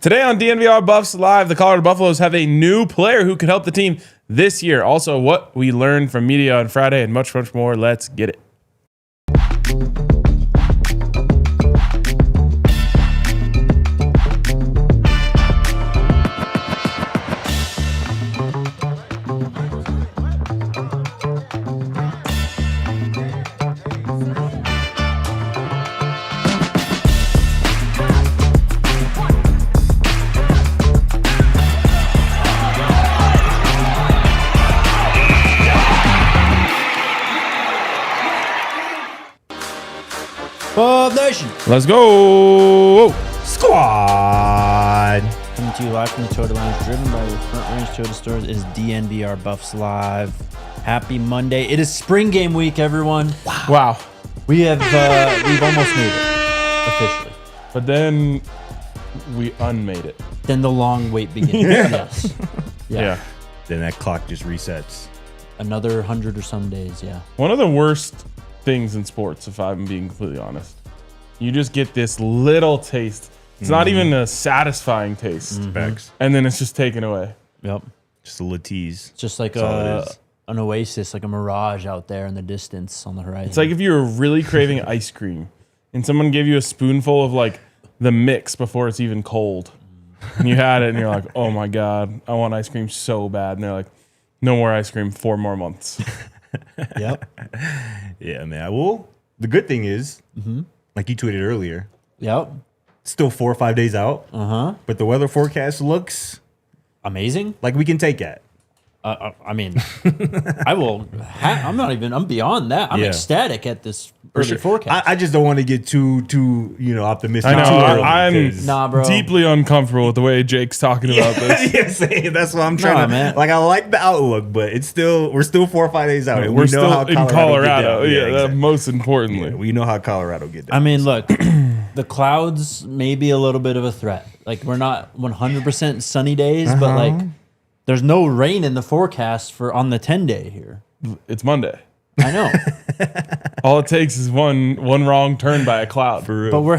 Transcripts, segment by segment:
Today on DNVR Buffs Live, the Colorado Buffaloes have a new player who could help the team this year. Also, what we learned from media on Friday and much, much more. Let's get it. Let's go, Squad. Coming to you live from the Toyota Lounge, driven by your Front Range Toyota Stores. It is DNVR Buffs Live. Happy Monday! It is spring game week, everyone. Wow. We've almost made it officially. But then we unmade it. Then the long wait begins. Yes. Yeah. Then that clock just resets. Another 100 or some days. Yeah. One of the worst things in sports, if I'm being completely honest, you just get this little taste. It's not even a satisfying taste. Facts. And then it's just taken away. Yep. Just a little tease. Just like That's an oasis, like a mirage out there in the distance on the horizon. It's like if you were really craving ice cream and someone gave you a spoonful of like the mix before it's even cold. And you had it and you're like, oh my God, I want ice cream so bad. And they're like, no more ice cream, 4 more months. Yep. Yeah, man. Well, the good thing is, like you tweeted earlier, Yep. still 4 or 5 days out. But the weather forecast looks Amazing. like we can take it. I mean, I will. I'm beyond that. I'm Yeah. ecstatic at this early forecast. I just don't want to get too optimistic. I know. Too early I'm because- Nah, bro. deeply uncomfortable with the way Jake's talking about this. Yeah, same. That's what I'm trying to. man. Like, I like the outlook, but we're still 4 or 5 days out. and We're we know still how in Colorado. Colorado. Get down. Yeah, exactly. most importantly. Yeah, we know how Colorado get down. I mean, look, the clouds may be a little bit of a threat. Like, we're not 100% sunny days, but like, there's no rain in the forecast for on the 10-day here. It's Monday. I know, All it takes is one wrong turn by a cloud. for real. but we're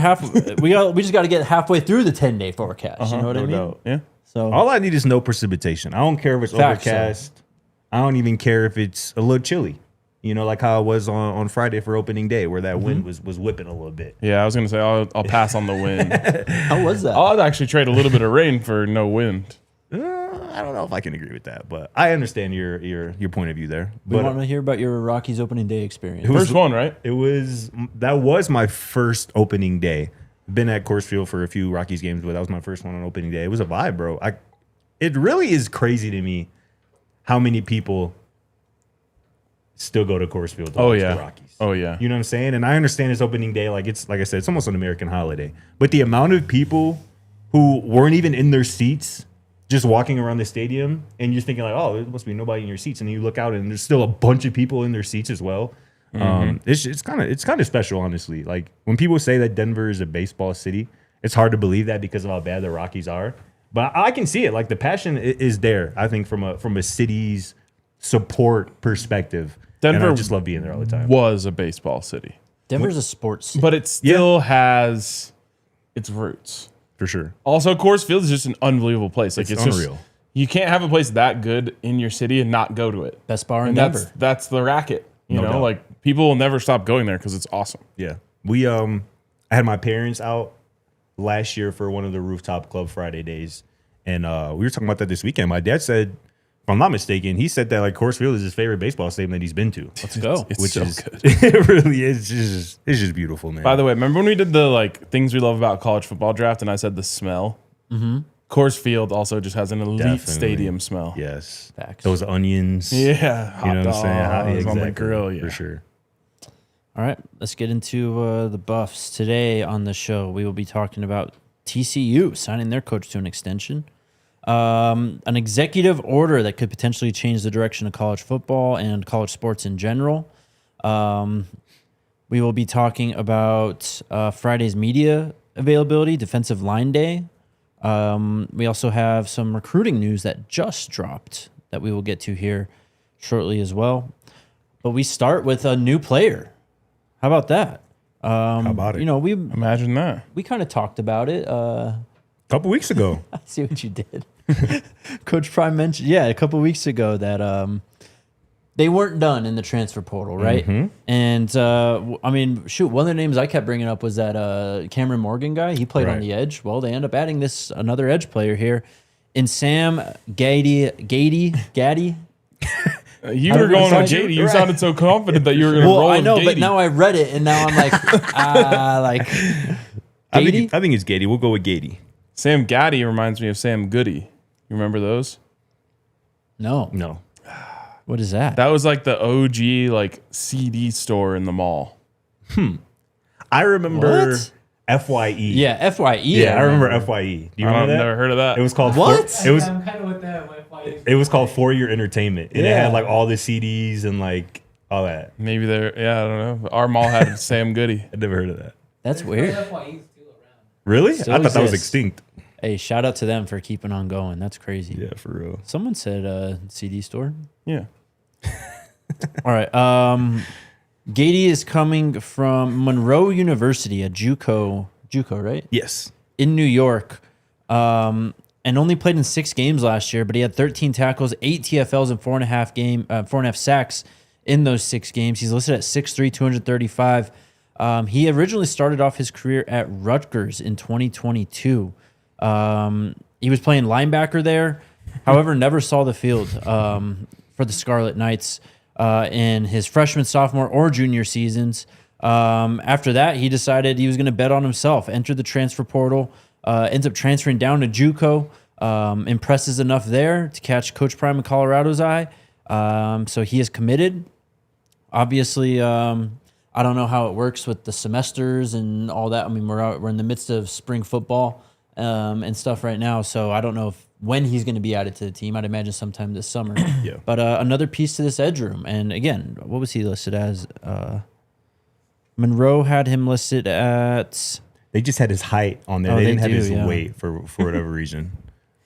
we just got to get halfway through the 10-day forecast. You know what I No mean? doubt. Yeah. So All I need is no precipitation. I don't care if it's Facts, overcast. I don't even care if it's a little chilly. You know, like how it was on Friday for opening day, where that wind was whipping a little bit. Yeah, I was going to say I'll pass on the wind. how was that? I'll actually trade a little bit of rain for no wind. I don't know if I can agree with that, but I understand your point of view there. we But want to hear about your Rockies opening day experience. First one, right? that was my first opening day. Been at Coors Field for a few Rockies games, but that was my first one on opening day. It was a vibe, bro. It really is crazy to me how many people still go to Coors Field to watch the Rockies. Oh, yeah. You know what I'm saying? And I understand it's opening day. Like I said, it's almost an American holiday. But the amount of people who weren't even in their seats just walking around the stadium and you're thinking like, oh, there must be nobody in your seats. And then you look out and there's still a bunch of people in their seats as well. It's kind of special, honestly. Like when people say that Denver is a baseball city, it's hard to believe that because of how bad the Rockies are. But I can see it. Like the passion is there, I think, from a city's support perspective. Denver and I just love being there all the time. Was a baseball city, Denver's a sports city. but it still has its roots. For sure. Also, Coors Field is just an unbelievable place. Like It's just unreal. you can't have a place that good in your city and not go to it. Best bar in And Denver. that's the racket. You No know, doubt. like people will never stop going there because it's awesome. Yeah. I had my parents out last year for one of the rooftop club Friday days. And we were talking about that this weekend. My dad said, if I'm not mistaken, he said that like Coors Field is his favorite baseball stadium that he's been to. Let's go. It's Which so is good. it really is. It's just beautiful, man. By the way, remember when we did the like things we love about college football draft, and I said the smell? Mm-hmm. Coors Field also just has an elite Definitely. stadium smell. Yes. Facts. Those onions. Yeah, hot You know what I'm saying? dogs Exactly, on the grill. Yeah, for sure. All right, let's get into the Buffs. Today on the show, we will be talking about TCU signing their coach to an extension, an executive order that could potentially change the direction of college football and college sports in general. We will be talking about Friday's media availability, defensive line day. We also have some recruiting news that just dropped that we will get to here shortly as well. But we start with a new player. How about that? How about it? You know, we imagine that. kind of talked about it couple weeks ago. I see what you did. Coach Prime mentioned, a couple weeks ago that they weren't done in the transfer portal, right? And I mean, shoot, one of the names I kept bringing up was that Cameron Morgan guy. He played on the edge. Well, they end up adding another edge player here in Sam Gadie. You were going with Gadie. You sounded so confident that you were going to roll with I know, Gadie. but now I read it, and now I'm like, Gadie? I think it's Gadie. We'll go with Gadie. Sam Gadie reminds me of Sam Goody. You remember those? No. What is that? That was like the OG like CD store in the mall. I remember What? FYE. Yeah, FYE. Yeah, I remember FYE. Do you remember that? I've never heard of that. It was called What? I'm kind of with that. It was called For Your Entertainment, and it Yeah. had like all the CDs and like all that. Maybe they're, I don't know. Our mall had Sam Goody. I never heard of that. That's weird. FYE's still around. Really? So I thought that was exists. extinct. Hey, shout out to them for keeping on going. That's crazy. Yeah, for real. Someone said CD store. Yeah. All right. Gadie is coming from Monroe University, a JUCO, right? Yes. In New York. And only played in 6 games last year, but he had 13 tackles, 8 TFLs, and 4.5 sacks in those 6 games. He's listed at 6'3", 235. He originally started off his career at Rutgers in 2022. He was playing linebacker there, however, never saw the field for the Scarlet Knights in his freshman, sophomore, or junior seasons. After that, he decided he was going to bet on himself, entered the transfer portal, ends up transferring down to JUCO, impresses enough there to catch Coach Prime in Colorado's eye. So he is committed. Obviously, I don't know how it works with the semesters and all that. I mean, we're in the midst of spring football and stuff right now, so I don't know when he's going to be added to the team. I'd imagine sometime this summer. Yeah. But another piece to this edge room. And again, what was he listed as? Monroe had him listed at... They just had his height on there. Oh, they they didn't have do, his yeah. weight for whatever reason.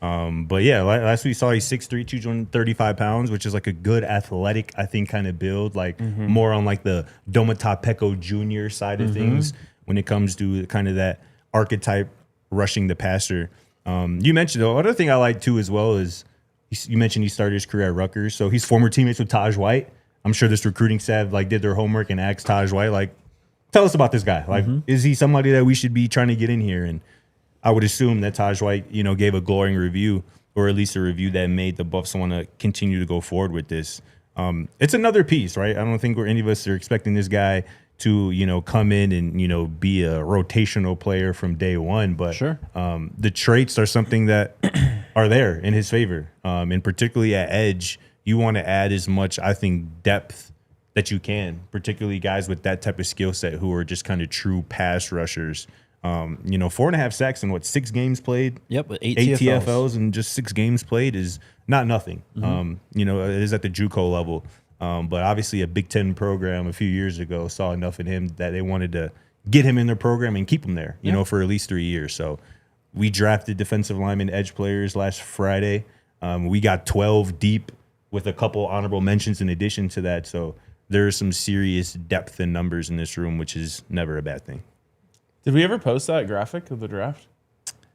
But yeah, last we saw he's 6'3", 235 pounds, which is like a good athletic, I think, kind of build, like more on like the Domata Peko Jr. side of things when it comes to kind of that archetype rushing the passer. You mentioned, the other thing I like too as well is you mentioned he started his career at Rutgers. So he's former teammates with Taj White. I'm sure this recruiting staff like did their homework and asked Taj White, like, tell us about this guy. Like, is he somebody that we should be trying to get in here? And I would assume that Taj White, gave a glowing review, or at least a review that made the Buffs want to continue to go forward with this. It's another piece, right? I don't think any of us are expecting this guy to, come in and, be a rotational player from day one. But Sure. The traits are something that are there in his favor. And particularly at edge, you want to add as much, I think, depth that you can, particularly guys with that type of skill set who are just kind of true pass rushers. 4.5 sacks in 6 games played? Yep, with 8 TFLs in just 6 games played is not nothing. It is at the JUCO level. But obviously a Big Ten program a few years ago saw enough in him that they wanted to get him in their program and keep him there, for at least 3 years. So we drafted defensive lineman edge players last Friday. We got 12 deep with a couple honorable mentions in addition to that. So there's some serious depth and numbers in this room, which is never a bad thing. Did we ever post that graphic of the draft?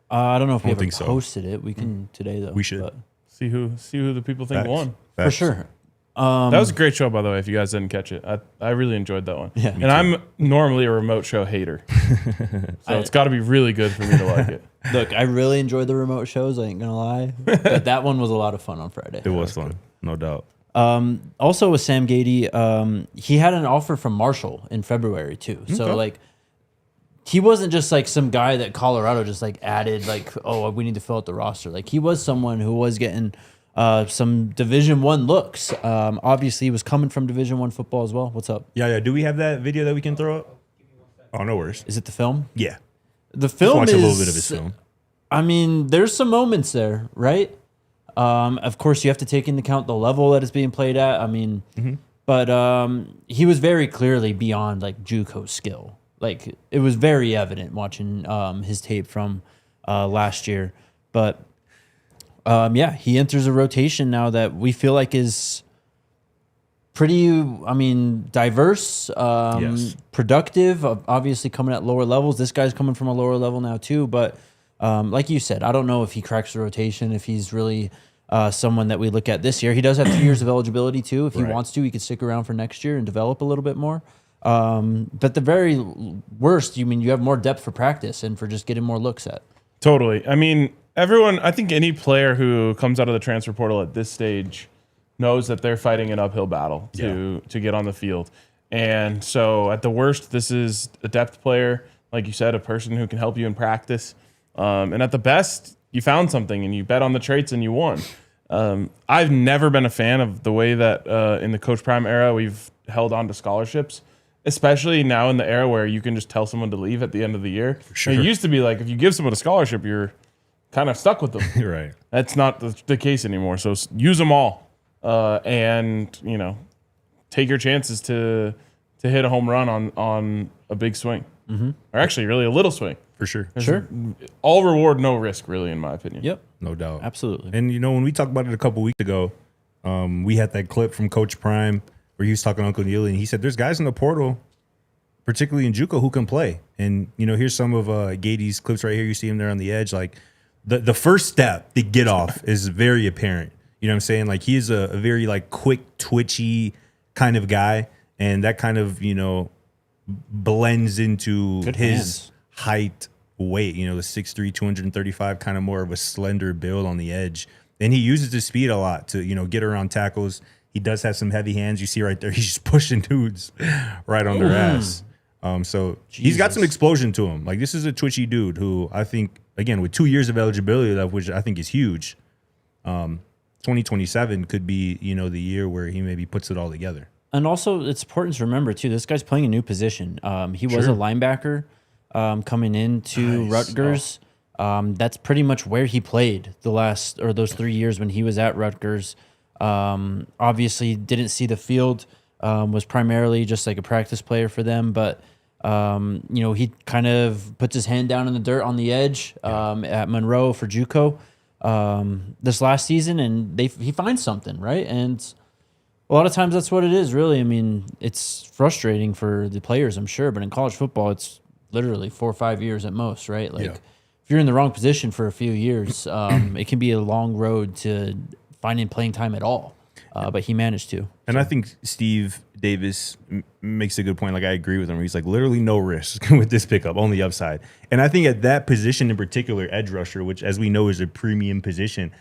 I don't know if we ever think so. posted it. We can today, though. We should. but- See who the people think Facts. won. For Facts. sure. That was a great show, by the way. If you guys didn't catch it, I really enjoyed that one. Yeah. And I'm normally a remote show hater, so it's got to be really good for me to like it. Look, I really enjoyed the remote shows. I ain't going to lie. But that one was a lot of fun on Friday. It was fun, no doubt. Also with Sam Gadie, he had an offer from Marshall in February too. So he wasn't just like some guy that Colorado just added we need to fill out the roster. Like he was someone who was getting some Division I looks. Obviously he was coming from Division I football as well. What's up? Yeah. Do we have that video that we can throw up? Oh, no worries. Is it the film? Yeah. The film Watch is a little bit of his film. I mean, there's some moments there, right? Of course, you have to take into account the level that it's being played at. I mean, but he was very clearly beyond JUCO skill. Like it was very evident watching his tape from last year. But he enters a rotation now that we feel like is pretty, diverse, Yes. productive. Obviously, coming at lower levels. This guy's coming from a lower level now too, but. like you said, I don't know if he cracks the rotation, if he's really someone that we look at this year. He does have 2 years of eligibility too. If he wants to, he could stick around for next year and develop a little bit more. But the very worst, you have more depth for practice and for just getting more looks at. Totally. I mean, I think any player who comes out of the transfer portal at this stage knows that they're fighting an uphill battle to get on the field. And so at the worst, this is a depth player, like you said, a person who can help you in practice. And at the best, you found something and you bet on the traits and you won. I've never been a fan of the way that in the Coach Prime era we've held on to scholarships, especially now in the era where you can just tell someone to leave at the end of the year. For sure. It used to be like if you give someone a scholarship, you're kind of stuck with them. Right. That's not the case anymore. So use them all and, take your chances to hit a home run on a big swing. Mm-hmm. Or actually really a little swing. For sure. Sure. All reward, no risk, really, in my opinion. Yep. No doubt. Absolutely. And, when we talked about it a couple weeks ago, we had that clip from Coach Prime where he was talking to Uncle Neely, and he said there's guys in the portal, particularly in JUCO, who can play. And, here's some of Gadie's clips right here. You see him there on the edge. Like, the first step to get off is very apparent. You know what I'm saying? Like, he is a very, quick, twitchy kind of guy. And that kind of, blends into Good his hands. height, weight, the 6'3", 235, kind of more of a slender build on the edge. And he uses his speed a lot to, get around tackles. He does have some heavy hands. You see right there, he's just pushing dudes right on their ass. So he's got some explosion to him. Like, this is a twitchy dude who I think, again, with 2 years of eligibility, which I think is huge, 2027 could be, the year where he maybe puts it all together. And also, it's important to remember, too, this guy's playing a new position. He was a linebacker coming into Rutgers. That's pretty much where he played those 3 years when he was at Rutgers. Obviously, didn't see the field, was primarily just like a practice player for them. But, he kind of puts his hand down in the dirt on the edge at Monroe for JUCO this last season, and he finds something, right? And a lot of times that's what it is, really. I mean, it's frustrating for the players, I'm sure, but in college football, it's literally 4 or 5 years at most, right? Like, if you're in the wrong position for a few years, it can be a long road to finding playing time at all. But he managed to. And I think Steve Davis makes a good point. Like, I agree with him. He's like, literally no risk with this pickup, only upside. And I think at that position in particular, edge rusher, which, as we know, is a premium position,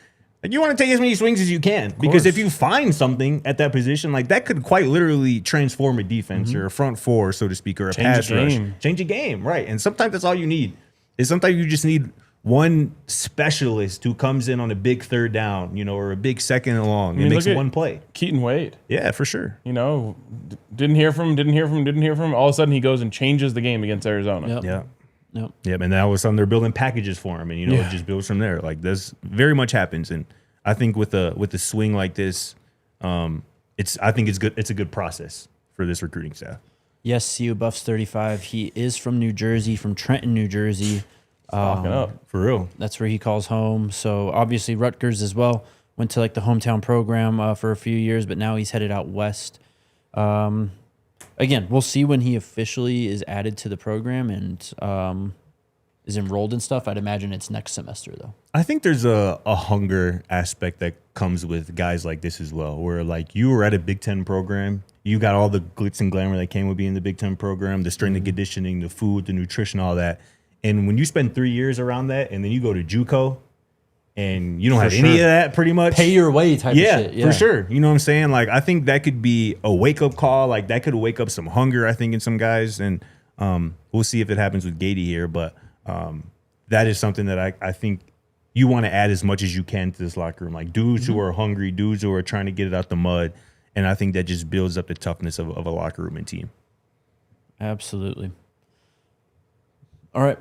you want to take as many swings as you can, because if you find something at that position, like, that could quite literally transform a defense or a front four, so to speak, or a pass rush. Change a game, right? And sometimes that's all you need. Sometimes you just need one specialist who comes in on a big third down, or a big second and long, and makes one play. Keaton Wade. Yeah, for sure. Didn't hear from him. All of a sudden, he goes and changes the game against Arizona. Yep. Yeah, and now all of a sudden they're building packages for him, and it just builds from there. Like, this very much happens, and I think with a swing like this, I think it's good. It's a good process for this recruiting staff. Yes, CU Buffs 35. He is from New Jersey, from Trenton, New Jersey. Locking up for real. That's where he calls home. So obviously Rutgers as well. Went to the hometown program for a few years, but now he's headed out west. Again, we'll see when he officially is added to the program and is enrolled and stuff. I'd imagine it's next semester, though. I think there's a hunger aspect that comes with guys like this as well, where, you were at a Big Ten program, you got all the glitz and glamour that came with being in the Big Ten program, the strength and conditioning, the food, the nutrition, all that. And when you spend 3 years around that, and then you go to JUCO, and you don't have any of that, pretty much. Pay your way type of shit. Yeah, for sure. You know what I'm saying? Like, I think that could be a wake-up call. Like, that could wake up some hunger, I think, in some guys. And we'll see if it happens with Gadie here. But that is something that I think you want to add as much as you can to this locker room. Like, dudes who are hungry, dudes who are trying to get it out the mud. And I think that just builds up the toughness of a locker room and team. Absolutely. All right.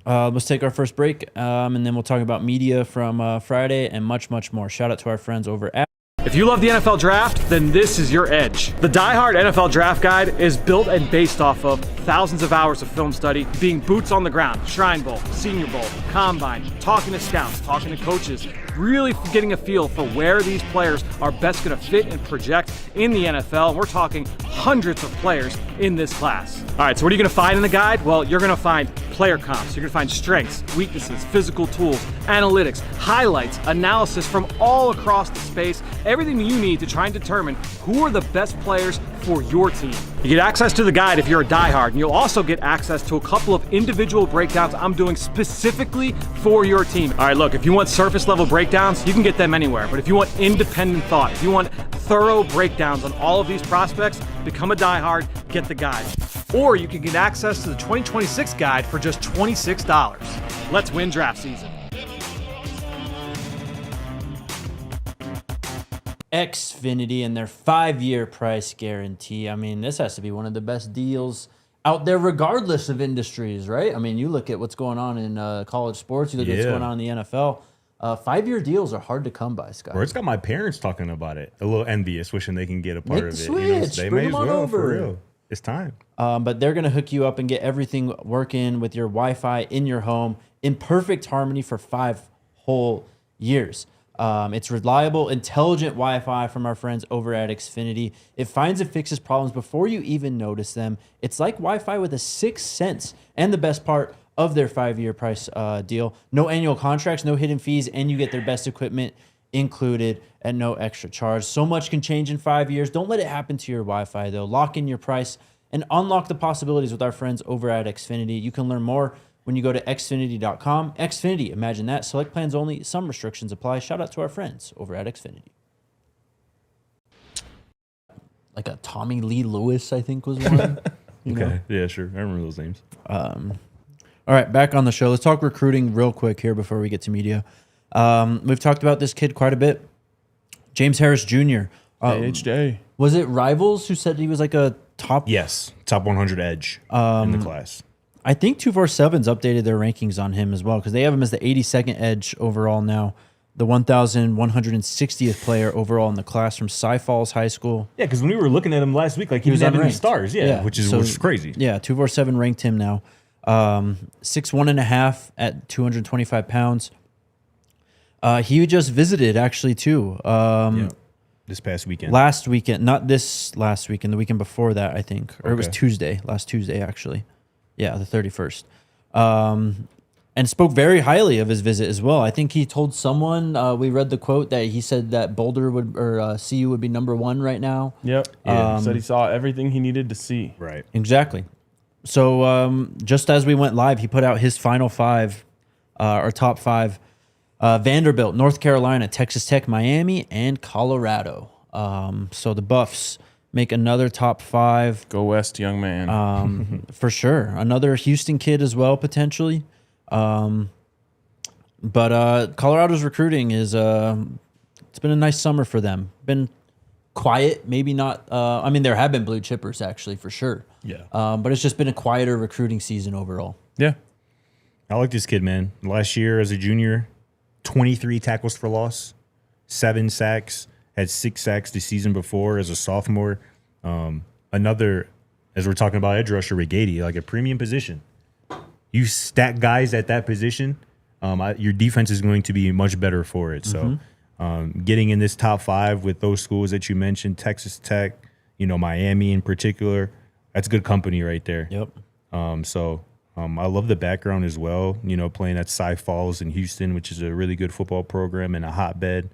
Let's take our first break, and then we'll talk about media from Friday and much, much more. Shout out to our friends over at... If you love the NFL Draft, then this is your edge. The Die Hard NFL Draft Guide is built and based off of thousands of hours of film study, being boots on the ground, Shrine Bowl, Senior Bowl, Combine, talking to scouts, talking to coaches, really getting a feel for where these players are best going to fit and project in the NFL. We're talking hundreds of players in this class. All right, so what are you going to find in the guide? Well, you're going to find player comps. You're gonna find strengths, weaknesses, physical tools, analytics, highlights, analysis from all across the space, everything you need to try and determine who are the best players for your team. You get access to the guide if you're a diehard, and you'll also get access to a couple of individual breakdowns I'm doing specifically for your team. All right, look, if you want surface level breakdowns, you can get them anywhere, but if you want independent thought, if you want thorough breakdowns on all of these prospects, become a diehard, get the guide. Or you can get access to the 2026 guide for just $26. Let's win draft season. Xfinity and their 5-year price guarantee. I mean, this has to be one of the best deals out there, regardless of industries, right? I mean, you look at what's going on in college sports, you look at what's going on in the NFL. 5-year deals are hard to come by, Scott. Or it's got my parents talking about it, a little envious, wishing they can get a part Make of the it. switch. They Bring may them as on well, over. for real. It's time. But they're going to hook you up and get everything working with your Wi-Fi in your home in perfect harmony for 5 whole years. It's reliable, intelligent Wi-Fi from our friends over at Xfinity. It finds and fixes problems before you even notice them. It's like Wi-Fi with a 6th sense. And the best part of their 5-year price deal, no annual contracts, no hidden fees, and you get their best equipment included at no extra charge. So much can change in 5 years. Don't let it happen to your Wi-Fi, though. Lock in your price and unlock the possibilities with our friends over at Xfinity. You can learn more when you go to Xfinity.com. Xfinity, imagine that. Select plans only. Some restrictions apply. Shout out to our friends over at Xfinity. Like a Tommy Lee Lewis, I think, was one. Okay. Yeah, sure. I remember those names. All right, back on the show. Let's talk recruiting real quick here before we get to media. We've talked about this kid quite a bit. James Harris Jr. HJ. Was it Rivals who said he was like a top? Yes. Top 100 edge in the class. I think 247's updated their rankings on him as well because they have him as the 82nd edge overall now, the 1,160th player overall in the class from Cy Falls High School. Yeah, because when we were looking at him last week, like he was was having unranked. these stars. Yeah, which is crazy. Yeah, 247 ranked him now. 6'1.5" at 225 pounds. He just visited actually too. This past weekend. Last weekend, not this last weekend, the weekend before that, I think. Or it was Tuesday, last Tuesday, actually. Yeah, the 31st. And spoke very highly of his visit as well. I think he told someone, we read the quote that he said that Boulder would, or CU would be #1 right now. Yep. He said he saw everything he needed to see. Right. Exactly. So just as we went live, he put out his final 5, or top 5. Vanderbilt, North Carolina, Texas Tech, Miami, and Colorado. So the Buffs make another top 5. Go West, young man. For sure. Another Houston kid as well, potentially. But Colorado's recruiting is it's been a nice summer for them. Been quiet, maybe not. I mean, there have been blue chippers, actually, for sure. Yeah. But it's just been a quieter recruiting season overall. Yeah. I like this kid, man. Last year as a junior, 23 tackles for loss, 7 sacks, had 6 sacks the season before as a sophomore. Another, as we're talking about edge rusher with Gadie, like a premium position. You stack guys at that position, your defense is going to be much better for it. So getting in this top 5 with those schools that you mentioned, Texas Tech, Miami in particular, that's good company right there. Yep. I love the background as well, playing at Cy Falls in Houston, which is a really good football program and a hotbed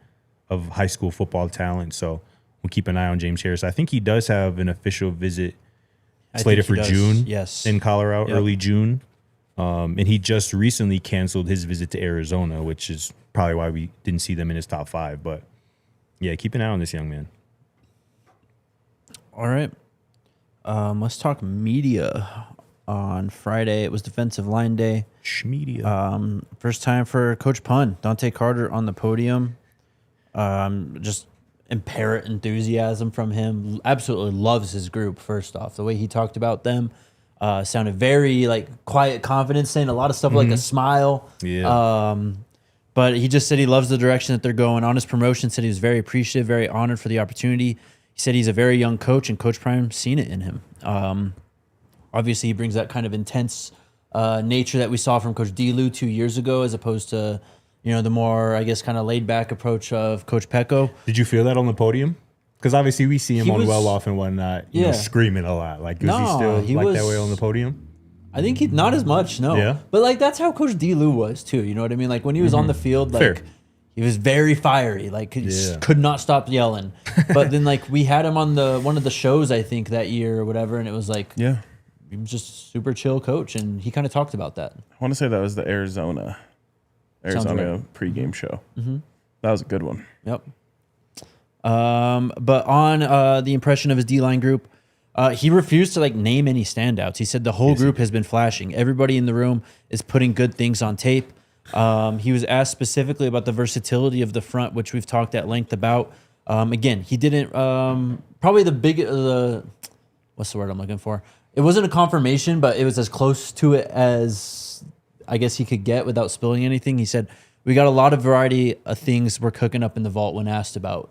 of high school football talent. So we'll keep an eye on James Harris. I think he does have an official visit slated for June in Colorado, early June. And he just recently canceled his visit to Arizona, which is probably why we didn't see them in his top 5. But, yeah, keep an eye on this young man. All right. Let's talk media. On Friday, it was defensive line day. Schmedia. First time for Coach Pun, Dante Carter on the podium. Just imparent enthusiasm from him. Absolutely loves his group, first off. The way he talked about them sounded very quiet confidence, saying a lot of stuff like a smile. Yeah. But he just said he loves the direction that they're going. On his promotion, said he was very appreciative, very honored for the opportunity. He said he's a very young coach, and Coach Prime seen it in him. Obviously, he brings that kind of intense nature that we saw from Coach Delu 2 years ago, as opposed to, the more, I guess, kind of laid-back approach of Coach Pecco. Did you feel that on the podium? Because obviously we see him on well-off and whatnot, screaming a lot. Was he still that way on the podium? I think he not as much, no. Yeah. But like that's how Coach D. Lou was too. You know what I mean? Like when he was on the field, like Fair. he was very fiery. Like he could not stop yelling. But then like we had him on one of the shows I think that year or whatever, and it was like Yeah. he was just super chill coach, and he kind of talked about that. I want to say that was the Arizona right. pregame show. That was a good one. Yep. But on the impression of his D-line group, he refused to like name any standouts. He said the whole group has been flashing. Everybody in the room is putting good things on tape. He was asked specifically about the versatility of the front, which we've talked at length about. Again, he didn't probably what's the word I'm looking for? It wasn't a confirmation, but it was as close to it as I guess he could get without spilling anything. He said, we got a lot of variety of things we're cooking up in the vault when asked about,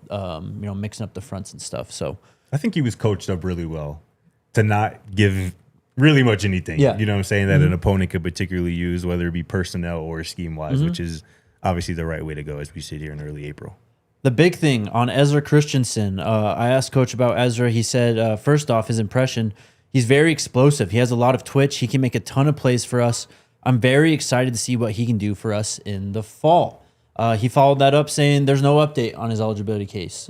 mixing up the fronts and stuff. So I think he was coached up really well to not give really much anything. Yeah. You know what I'm saying? That an opponent could particularly use, whether it be personnel or scheme-wise, which is obviously the right way to go as we sit here in early April. the big thing on Ezra Christensen, I asked Coach about Ezra. He said, first off, his impression, he's very explosive. He has a lot of twitch. He can make a ton of plays for us. I'm very excited to see what he can do for us in the fall. He followed that up saying there's no update on his eligibility case.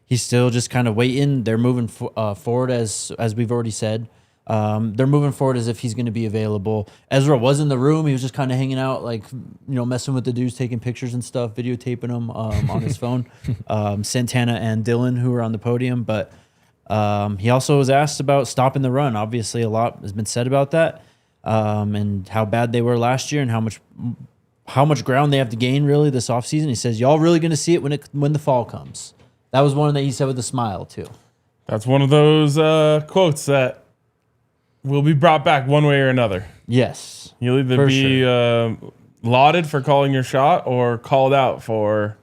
He's still just kind of waiting. They're moving forward as we've already said. They're moving forward as if he's going to be available. Ezra was in the room. He was just kind of hanging out, like, messing with the dudes, taking pictures and stuff, videotaping them on his phone. Santana and Dylan, who were on the podium. But he also was asked about stopping the run. Obviously, a lot has been said about that, and how bad they were last year and how much ground they have to gain really this offseason. He says, y'all really going to see it when the fall comes. That was one that he said with a smile, too. That's one of those quotes that will be brought back one way or another. Yes. You'll either be lauded for calling your shot or called out for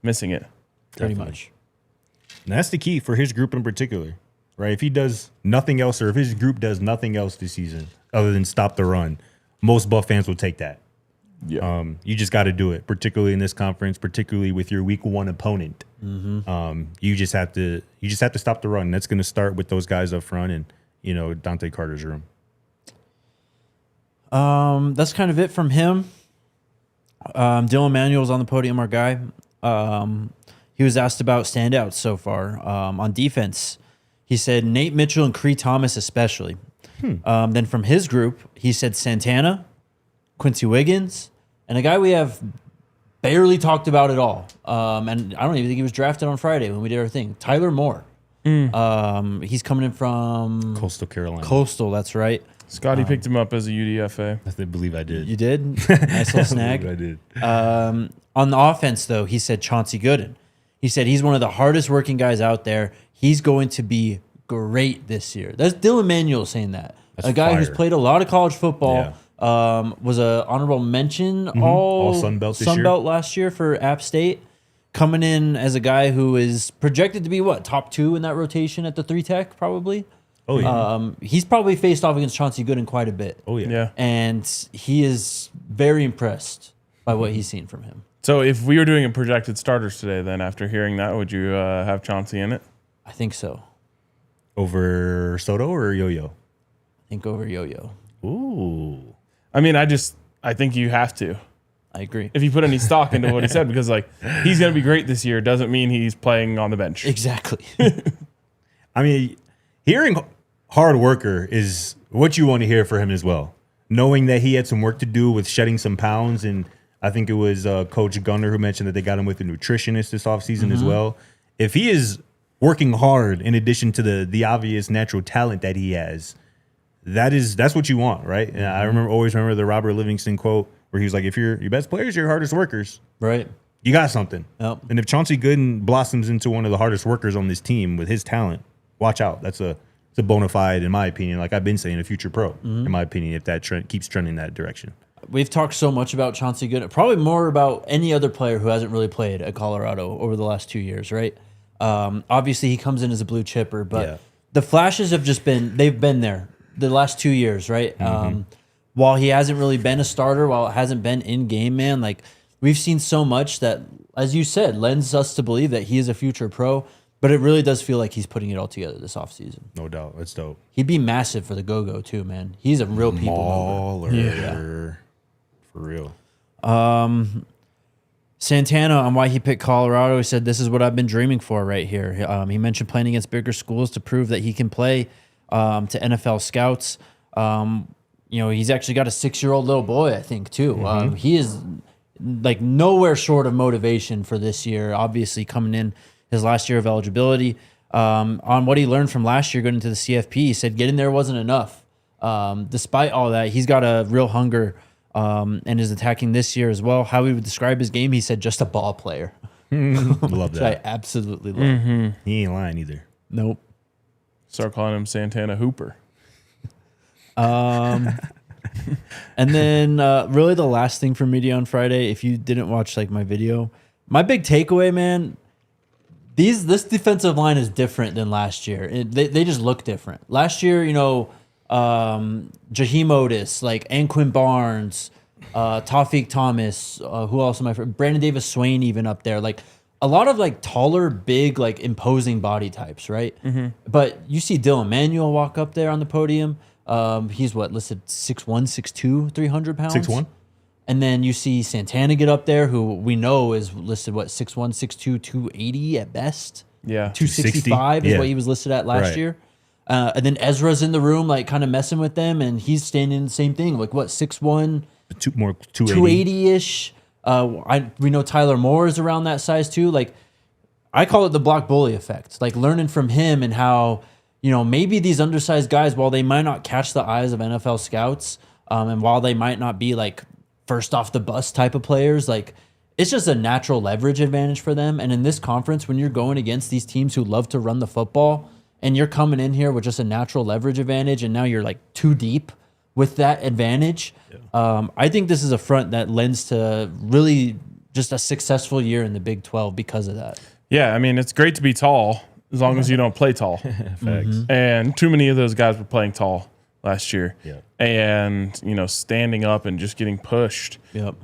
missing it. Pretty much. And that's the key for his group in particular, right? If he does nothing else, or if his group does nothing else this season other than stop the run, most Buff fans will take that. Yeah. You just got to do it, particularly in this conference, particularly with your week one opponent. You just have to stop the run. That's going to start with those guys up front and Dante Carter's room. That's kind of it from him. Dylan Manuel's on the podium, our guy. He was asked about standouts so far on defense. He said Nate Mitchell and Cree Thomas especially. Then from his group, he said Santana, Quincy Wiggins, and a guy we have barely talked about at all. And I don't even think he was drafted on Friday when we did our thing. Tyler Moore. He's coming in from Coastal Carolina. Coastal, that's right. Scotty picked him up as a UDFA. I believe I did. You did? Nice little snag. I did. On the offense, though, he said Chauncey Gooden. He said he's one of the hardest working guys out there. He's going to be great this year. That's Dylan Manuel saying that. That's a guy fire. who's played a lot of college football. Was a honorable mention all Sun Belt this Sun year. Belt last year for App State. Coming in as a guy who is projected to be top 2 in that rotation at the 3 Tech probably. Oh yeah. He's probably faced off against Chauncey Gooden quite a bit. Oh yeah. Yeah. And he is very impressed by what he's seen from him. So if we were doing a projected starters today, then after hearing that, would you have Chauncey in it? I think so. Over Soto or Yo-Yo? I think over Yo-Yo. Ooh. I mean, I think you have to. I agree. If you put any stock into what he said, because he's going to be great this year doesn't mean he's playing on the bench. Exactly. I mean, hearing hard worker is what you want to hear for him as well. Knowing that he had some work to do with shedding some pounds, and I think it was Coach Gunner who mentioned that they got him with a nutritionist this offseason as well. If he is working hard in addition to the obvious natural talent that he has, that's what you want, right? And I always remember the Robert Livingston quote where he was like, if your best players are your hardest workers, Right. you got something. Yep. And if Chauncey Gooden blossoms into one of the hardest workers on this team with his talent, watch out. It's a bona fide, in my opinion, like I've been saying, a future pro, in my opinion, if that trend keeps trending that direction. We've talked so much about Chauncey Gooden, probably more about any other player who hasn't really played at Colorado over the last 2 years, right? Obviously, he comes in as a blue chipper, but the flashes have they've been there the last 2 years, right? While he hasn't really been a starter, while it hasn't been in game, man, we've seen so much that, as you said, lends us to believe that he is a future pro. But it really does feel like he's putting it all together this offseason. No doubt. That's dope. He'd be massive for the go-go too, man. He's a real people mover. Mauler. For real. Santana, on why he picked Colorado, he said, "This is what I've been dreaming for right here." He mentioned playing against bigger schools to prove that he can play to NFL scouts. He's actually got a 6-year-old little boy, I think, too. He is like nowhere short of motivation for this year, obviously coming in his last year of eligibility. On what he learned from last year going into the CFP, he said getting there wasn't enough. Despite all that, he's got a real hunger and is attacking this year as well. How he would describe his game, he said just a ball player. Love that. I absolutely love. He ain't lying either. Nope. Start calling him Santana Hooper. And then really the last thing for media on Friday, if you didn't watch like my video, my big takeaway, man, this defensive line is different than last year. They just look different. Last year, Jaheim Otis, like Anquin Barnes, Tawfiq Thomas, who else am I? Brandon Davis Swain even up there. Like a lot of like taller, big, like imposing body types, right? But you see Dylan Manuel walk up there on the podium. He's listed 6'1", 6'2", 300 pounds. 6'1"? And then you see Santana get up there, who we know is listed 6'1", 6'2", 280 at best. Yeah. 265 is Yeah. what he was listed at last Right. year. And then Ezra's in the room, like kind of messing with them, and he's standing the same thing, like 6'1", 280-ish. We know Tyler Moore is around that size too. Like I call it the block bully effect. Like learning from him and how, maybe these undersized guys, while they might not catch the eyes of NFL scouts, and while they might not be like first off the bus type of players, like it's just a natural leverage advantage for them. And in this conference, when you're going against these teams who love to run the football and you're coming in here with just a natural leverage advantage and now you're like too deep with that advantage, I think this is a front that lends to really just a successful year in the Big 12 because of that. Yeah, I mean, it's great to be tall as long as you don't play tall. Facts. And too many of those guys were playing tall last year. Yeah. And, standing up and just getting pushed. Yep.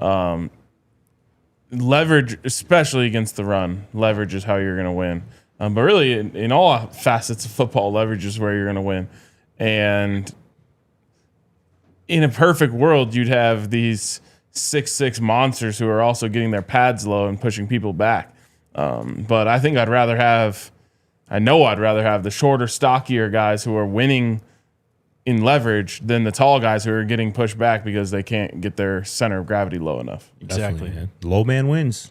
Leverage, especially against the run, leverage is how you're going to win. But really, in all facets of football, leverage is where you're going to win. And in a perfect world, you'd have these 6'6" monsters who are also getting their pads low and pushing people back. But I think I'd rather have the shorter, stockier guys who are winning in leverage than the tall guys who are getting pushed back because they can't get their center of gravity low enough. Exactly. Man. Low man wins.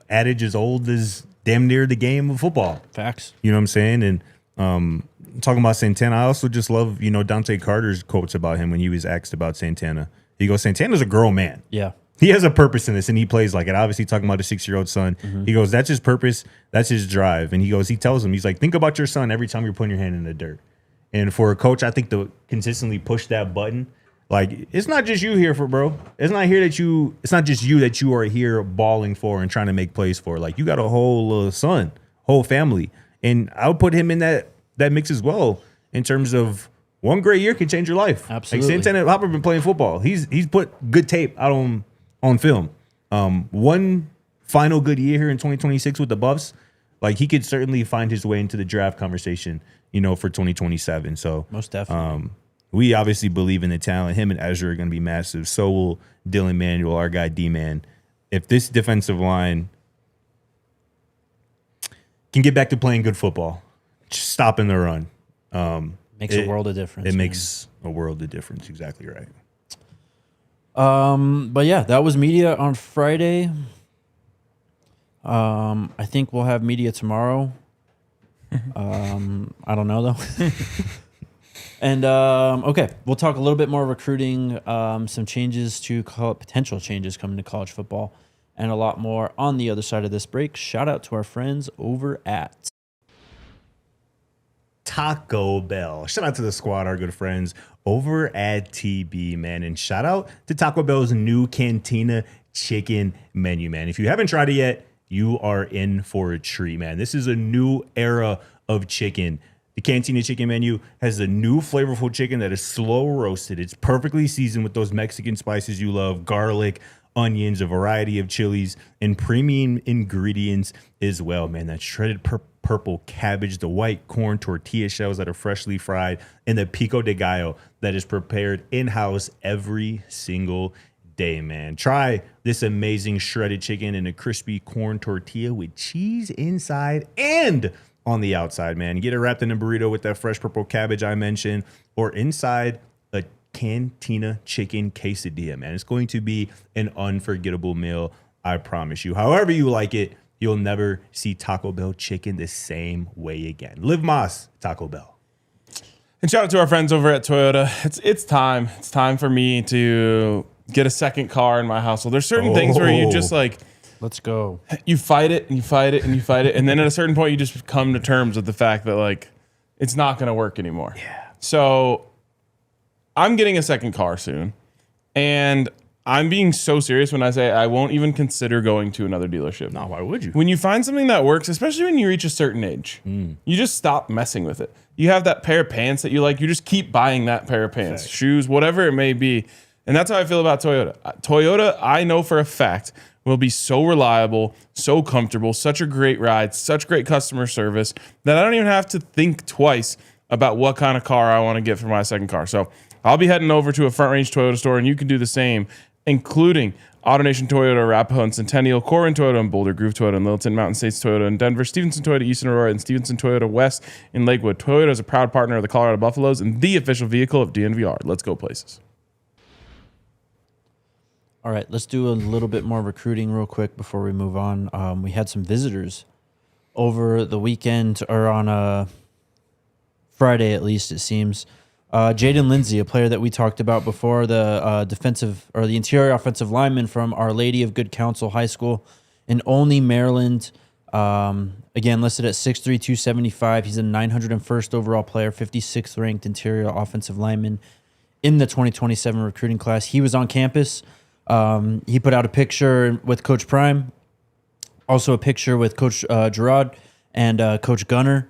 Adage as old as damn near the game of football. Facts. You know what I'm saying? And talking about Santana, I also just love, Dante Carter's quotes about him when he was asked about Santana. He goes, Santana's a grown man. Yeah. He has a purpose in this, and he plays like it. Obviously, talking about a 6-year-old son. He goes, that's his purpose. That's his drive. And he tells him, he's like, think about your son every time you're putting your hand in the dirt. And for a coach, I think to consistently push that button, like it's not just you here for, bro. It's not just you that you are here balling for and trying to make plays for. Like you got a whole son, whole family. And I would put him in that mix as well in terms of one great year can change your life. Absolutely. Like Santana Hopper been playing football. He's put good tape out on film. One final good year here in 2026 with the Buffs, like he could certainly find his way into the draft conversation, for 2027. So Most definitely. we obviously believe in the talent. Him and Ezra are going to be massive. So will Dylan Manuel, our guy D-Man. If this defensive line can get back to playing good football, just stopping the run, Makes a world of difference. It makes a world of difference. Exactly right. But yeah, that was media on Friday. I think we'll have media tomorrow. I don't know though. And okay, we'll talk a little bit more recruiting, some changes to potential changes coming to college football, and a lot more on the other side of this break. Shout out to our friends over at Taco Bell. Shout out to the squad, our good friends over at TB, man. And shout out to Taco Bell's new Cantina chicken menu, man. If you haven't tried it yet, you are in for a treat, man. This is a new era of chicken. The Cantina chicken menu has a new flavorful chicken that is slow roasted. It's perfectly seasoned with those Mexican spices you love, garlic, onions, a variety of chilies, and premium ingredients as well, man. That shredded purple cabbage, the white corn tortilla shells that are freshly fried, and the pico de gallo that is prepared in-house every single day, man. Try this amazing shredded chicken and a crispy corn tortilla with cheese inside and on the outside, man. Get it wrapped in a burrito with that fresh purple cabbage I mentioned, or inside a cantina chicken quesadilla, man. It's going to be an unforgettable meal, I promise you. However you like it, you'll never see Taco Bell chicken the same way again. Live Más Taco Bell. And shout out to our friends over at Toyota. It's time. It's time for me to get a second car in my household. There's certain things where you just like, Let's go. you fight it and you fight it and you fight it. And then at a certain point, you just come to terms with the fact that like, it's not going to work anymore. Yeah. So I'm getting a second car soon. And I'm being so serious when I say I won't even consider going to another dealership. No, why would you? When you find something that works, especially when you reach a certain age, you just stop messing with it. You have that pair of pants that you like, you just keep buying that pair of pants, shoes, whatever it may be. And that's how I feel about Toyota. Toyota, I know for a fact, will be so reliable, so comfortable, such a great ride, such great customer service that I don't even have to think twice about what kind of car I want to get for my second car. So I'll be heading over to a Front Range Toyota store, and you can do the same, including AutoNation Toyota, Arapahoe and Centennial, Corin Toyota and Boulder, Groove Toyota and Littleton, Mountain States Toyota in Denver, Stevenson Toyota, Eastern Aurora, and Stevenson Toyota West in Lakewood. Toyota is a proud partner of the Colorado Buffaloes and the official vehicle of DNVR. Let's go places. All right, let's do a little bit more recruiting real quick before we move on. We had some visitors over the weekend, or on a Friday at least, it seems. Jaden Lindsay, a player that we talked about before, the defensive or the interior offensive lineman from Our Lady of Good Counsel High School in Olney, Maryland. Again, listed at 6'3", 275. He's a 901st overall player, 56th ranked interior offensive lineman in the 2027 recruiting class. He was on campus. He put out a picture with Coach Prime, also a picture with Coach Gerard and Coach Gunner.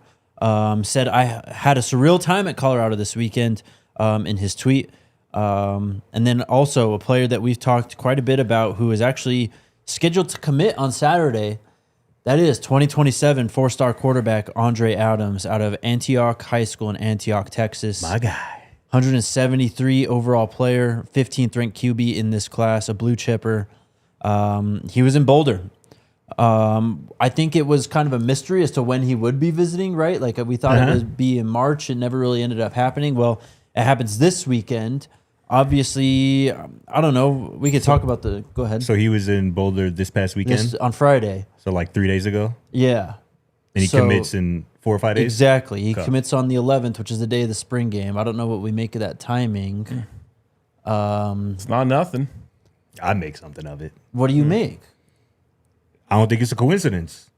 Said, I had a surreal time at Colorado this weekend in his tweet. And then also a player that we've talked quite a bit about who is actually scheduled to commit on Saturday. That is 2027 four-star quarterback Andre Adams out of Antioch High School in Antioch, Texas. My guy. 173 overall player, 15th ranked QB in this class, a blue chipper. He was in Boulder. I think it was kind of a mystery as to when he would be visiting, right? Like we thought it would be in March. It never really ended up happening. Well, it happens this weekend. Obviously, I don't know. We could talk about the. Go ahead. So he was in Boulder this past weekend? On Friday. So like 3 days ago? Yeah. And he commits in 4 or 5 days? Exactly. He commits on the 11th, which is the day of the spring game. I don't know what we make of that timing. It's not nothing. I'd make something of it. What do you make? I don't think it's a coincidence.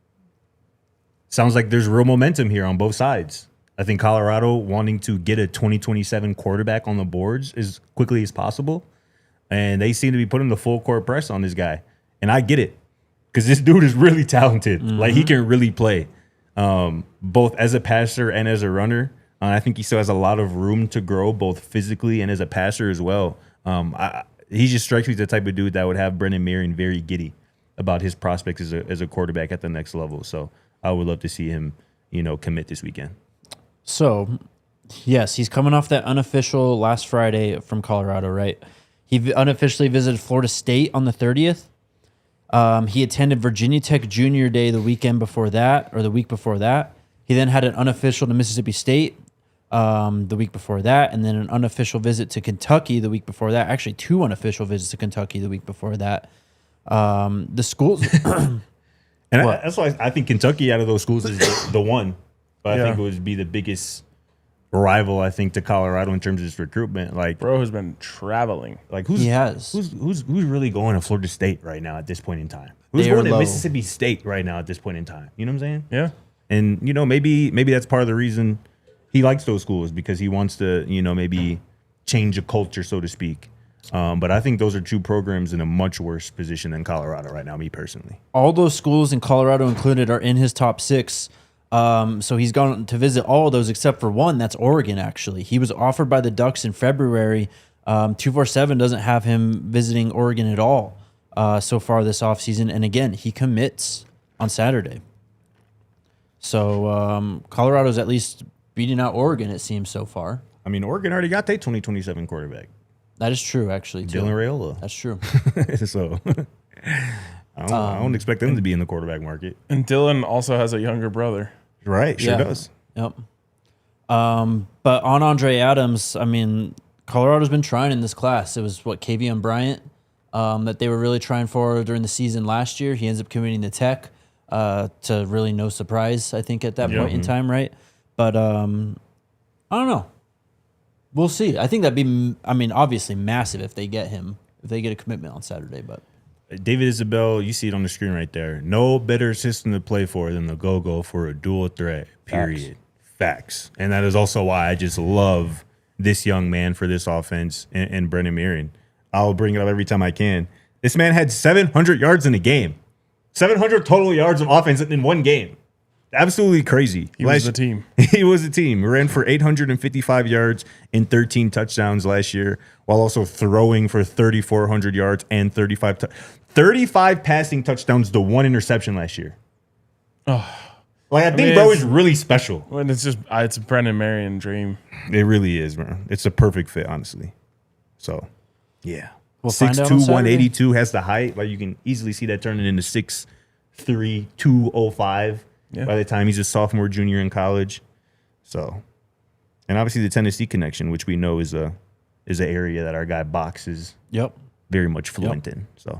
Sounds like there's real momentum here on both sides. I think Colorado wanting to get a 2027 quarterback on the boards as quickly as possible. And they seem to be putting the full court press on this guy. And I get it. Because this dude is really talented. Like, he can really play. Both as a passer and as a runner. I think he still has a lot of room to grow, both physically and as a passer as well. He just strikes me as the type of dude that would have Brendan Marion very giddy about his prospects as a quarterback at the next level. So I would love to see him, commit this weekend. So, yes, he's coming off that unofficial last Friday from Colorado, right? He unofficially visited Florida State on the 30th. He attended Virginia Tech Junior Day the weekend before that, or the week before that. He then had an unofficial to Mississippi State the week before that, and then an unofficial visit to Kentucky the week before that. Actually, 2 unofficial visits to Kentucky the week before that. The schools... That's why I think Kentucky out of those schools is the one. But I think it would be the biggest rival, I think, to Colorado in terms of his recruitment. Like, Bro has been traveling. Like, he has. Who's really going to Florida State right now at this point in time? Who's They are going to low. Mississippi State right now at this point in time? You know what I'm saying? Yeah. And maybe that's part of the reason he likes those schools, because he wants to maybe change a culture, so to speak. But I think those are 2 programs in a much worse position than Colorado right now, me personally. All those schools, in Colorado included, are in his top 6. So he's gone to visit all of those except for one. That's Oregon, actually. He was offered by the Ducks in February. 247 doesn't have him visiting Oregon at all. so far this offseason. And again, he commits on Saturday. So Colorado's at least beating out Oregon, it seems, so far. I mean, Oregon already got their 2027 quarterback, That is true, actually, too. Dylan Raiola. That's true. So I don't expect them to be in the quarterback market. And Dylan also has a younger brother. Right, sure Yeah. does. Yep. But on Andre Adams, I mean, Colorado's been trying in this class. It was, Kavion Bryant that they were really trying for during the season last year. He ends up committing to Tech to really no surprise, I think, at that point in time, right? But I don't know. We'll see. I think that'd be, obviously massive if they get him, if they get a commitment on Saturday. But David Isabel, you see it on the screen right there. No better system to play for than the go for a dual threat, period. Facts. And that is also why I just love this young man for this offense and Brendan Marion. I'll bring it up every time I can. This man had 700 yards in a game. 700 total yards of offense in one game. Absolutely crazy. He was the team. He was the team. He ran for 855 yards and 13 touchdowns last year, while also throwing for 3,400 yards and 35 passing touchdowns to 1 interception last year. Oh, Like, I think bro is really special. when it's just it's a Brendan Marion dream. It really is, man. It's a perfect fit, honestly. So, yeah. We'll find out on 6'2", Saturday. 182 has the height. Like, you can easily see that turning into 6'3", 205 by the time he's a sophomore, junior in college. So, and obviously the Tennessee connection, which we know is an area that our guy Box is very much fluent in. So,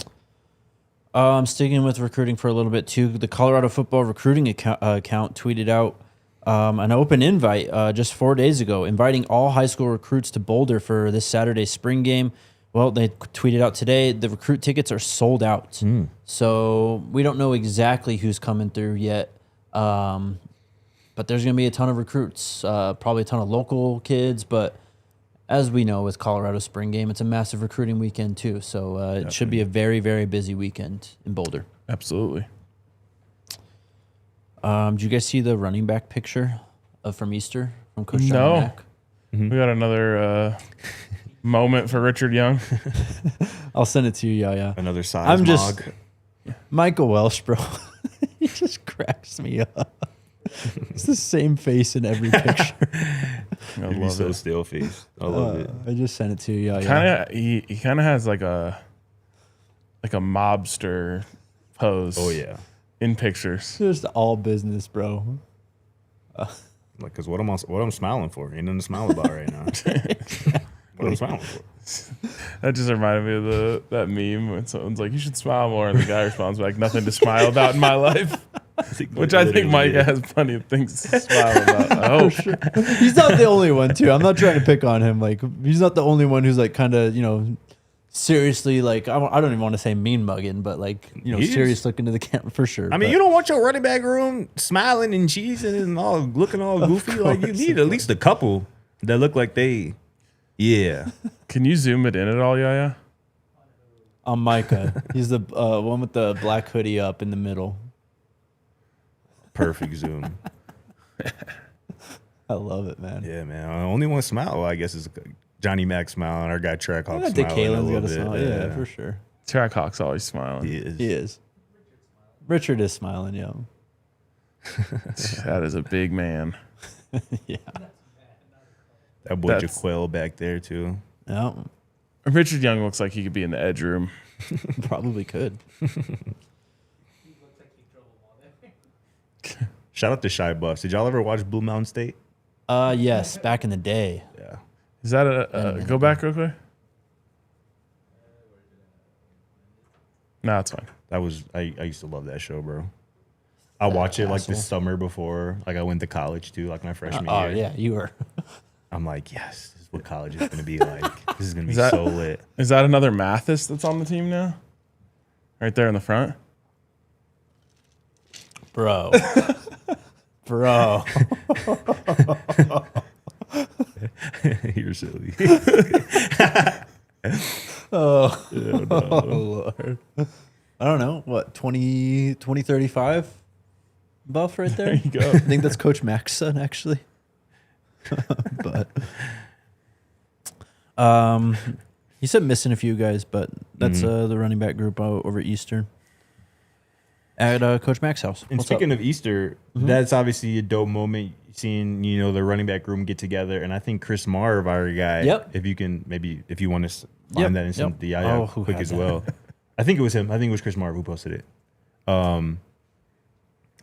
sticking with recruiting for a little bit too, the Colorado football recruiting account tweeted out an open invite just 4 days ago, inviting all high school recruits to Boulder for this Saturday spring game. Well, they tweeted out today the recruit tickets are sold out. So we don't know exactly who's coming through yet. But there's going to be a ton of recruits, probably a ton of local kids. But as we know with Colorado spring game, it's a massive recruiting weekend too. So it should be a very, very busy weekend in Boulder. Absolutely. Did you guys see the running back picture from Easter from Coach John No. Mack? We got another moment for Richard Young. I'll send it to you, Yaya. another size I'm just mog. Michael Welsh, bro. He just cracks me up. It's the same face in every picture. I He's love so it. still face. I love it. I just sent it to you, Yaya. He kind of has like a mobster pose. Oh, yeah. In pictures. Just all business, bro. Like, because what I'm smiling for? Ain't nothing to smile about right now. What I'm smiling for? That just reminded me of that meme when someone's like, "You should smile more," and the guy responds back, "Nothing to smile about in my life." Which I think Mike has plenty of things to smile about. I hope. Sure. He's not the only one, too. I'm not trying to pick on him. Like, he's not the only one who's like kind of, seriously, like, I don't even want to say mean mugging, but like, He serious is. looking to the camera for sure. I mean, but you don't want your running back room smiling and cheesing and all looking all goofy. Like, you need at least a couple that look like they, yeah. Can you zoom it in at all, Yaya? on Micah, he's the one with the black hoodie up in the middle. Perfect zoom. I love it, man. Yeah, man. Only one smile, I guess, is Johnny Mac smile and our guy Trackhawk Yeah, smiling a Kalen's little got a bit. smile. Yeah, for sure. Trackhawk's always smiling. He is. He is. Richard is smiling, yeah. That is a big man. Yeah. That boy Jaquel back there, too. Yeah. Richard Young looks like he could be in the edge room. Probably could. Shout out to Shy Buffs. Did y'all ever watch Blue Mountain State? Yes, back in the day. Yeah. Is that a go back real quick? No, it's fine. That was I used to love that show, bro. I watch it like the summer before, like I went to college too, like my freshman year. Oh yeah, you were. I'm like, yes, this is what college is gonna be like. This is gonna be that- so lit. Is that another Mathis that's on the team now? Right there in the front? Bro. Bro. You're silly. Oh, Lord. I don't know. What, 2035 buff right there? There you go. I think that's Coach Mac's son, actually. But He said missing a few guys, but that's the running back group over at Eastern at Coach Mack's house. And speaking of Easter, that's obviously a dope moment seeing, the running back room get together. And I think Chris Marve, our guy, if you can, maybe if you want to find that and send the quick as well. I think it was him. I think it was Chris Marve who posted it.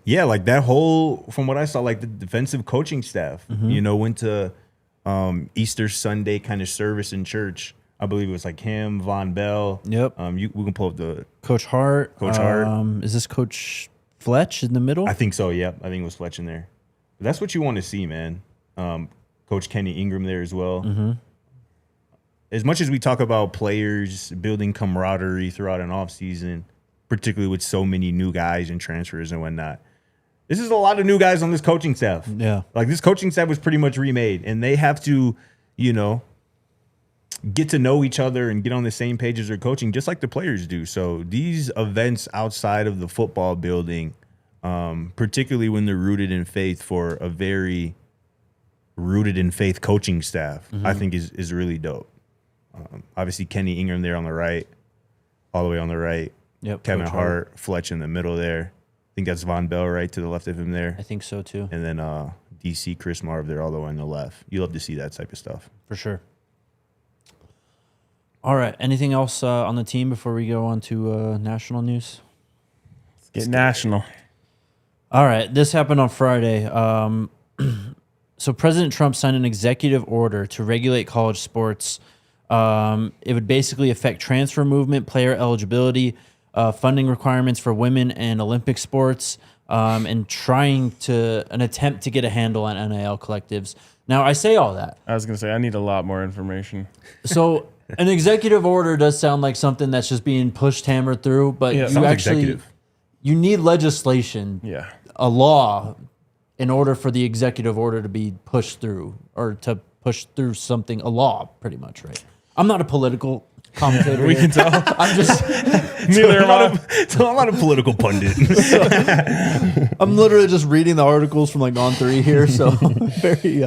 Yeah, like that whole, from what I saw, like the defensive coaching staff, went to Easter Sunday kind of service in church. I believe it was like him, Von Bell. Yep. We can pull up the Coach Hart. Coach Hart. Is this Coach Fletch in the middle? I think so. Yep. I think it was Fletch in there. But that's what you want to see, man. Coach Kenny Ingram there as well. As much as we talk about players building camaraderie throughout an offseason, particularly with so many new guys and transfers and whatnot, this is a lot of new guys on this coaching staff. Yeah. Like this coaching staff was pretty much remade, and they have to, get to know each other and get on the same page as their coaching, just like the players do. So these events outside of the football building, particularly when they're rooted in faith for a very rooted in faith coaching staff, I think is really dope. Obviously, Kenny Ingram there on the right, all the way on the right. Yep. Kevin Coach Hart, Fletch in the middle there. I think that's Von Bell right to the left of him there. I think so too. And then DC Chris Marve there all the way on the left. You love to see that type of stuff. For sure. All right. Anything else on the team before we go on to national news? Get national. All right. This happened on Friday. So President Trump signed an executive order to regulate college sports. It would basically affect transfer movement, player eligibility, funding requirements for women and Olympic sports, and an attempt to get a handle on NIL collectives. Now, I say all that. I was going to say, I need a lot more information. So an executive order does sound like something that's just being pushed, hammered through, but Yeah, you sounds actually executive. you need legislation, Yeah. a law, in order for the executive order to be pushed through, or to push through something, a law, pretty much, right? I'm not a political commentator. We here. can tell. I'm just, Neither am I. So I'm not a political pundit. I'm literally just reading the articles from like On 3 here, so very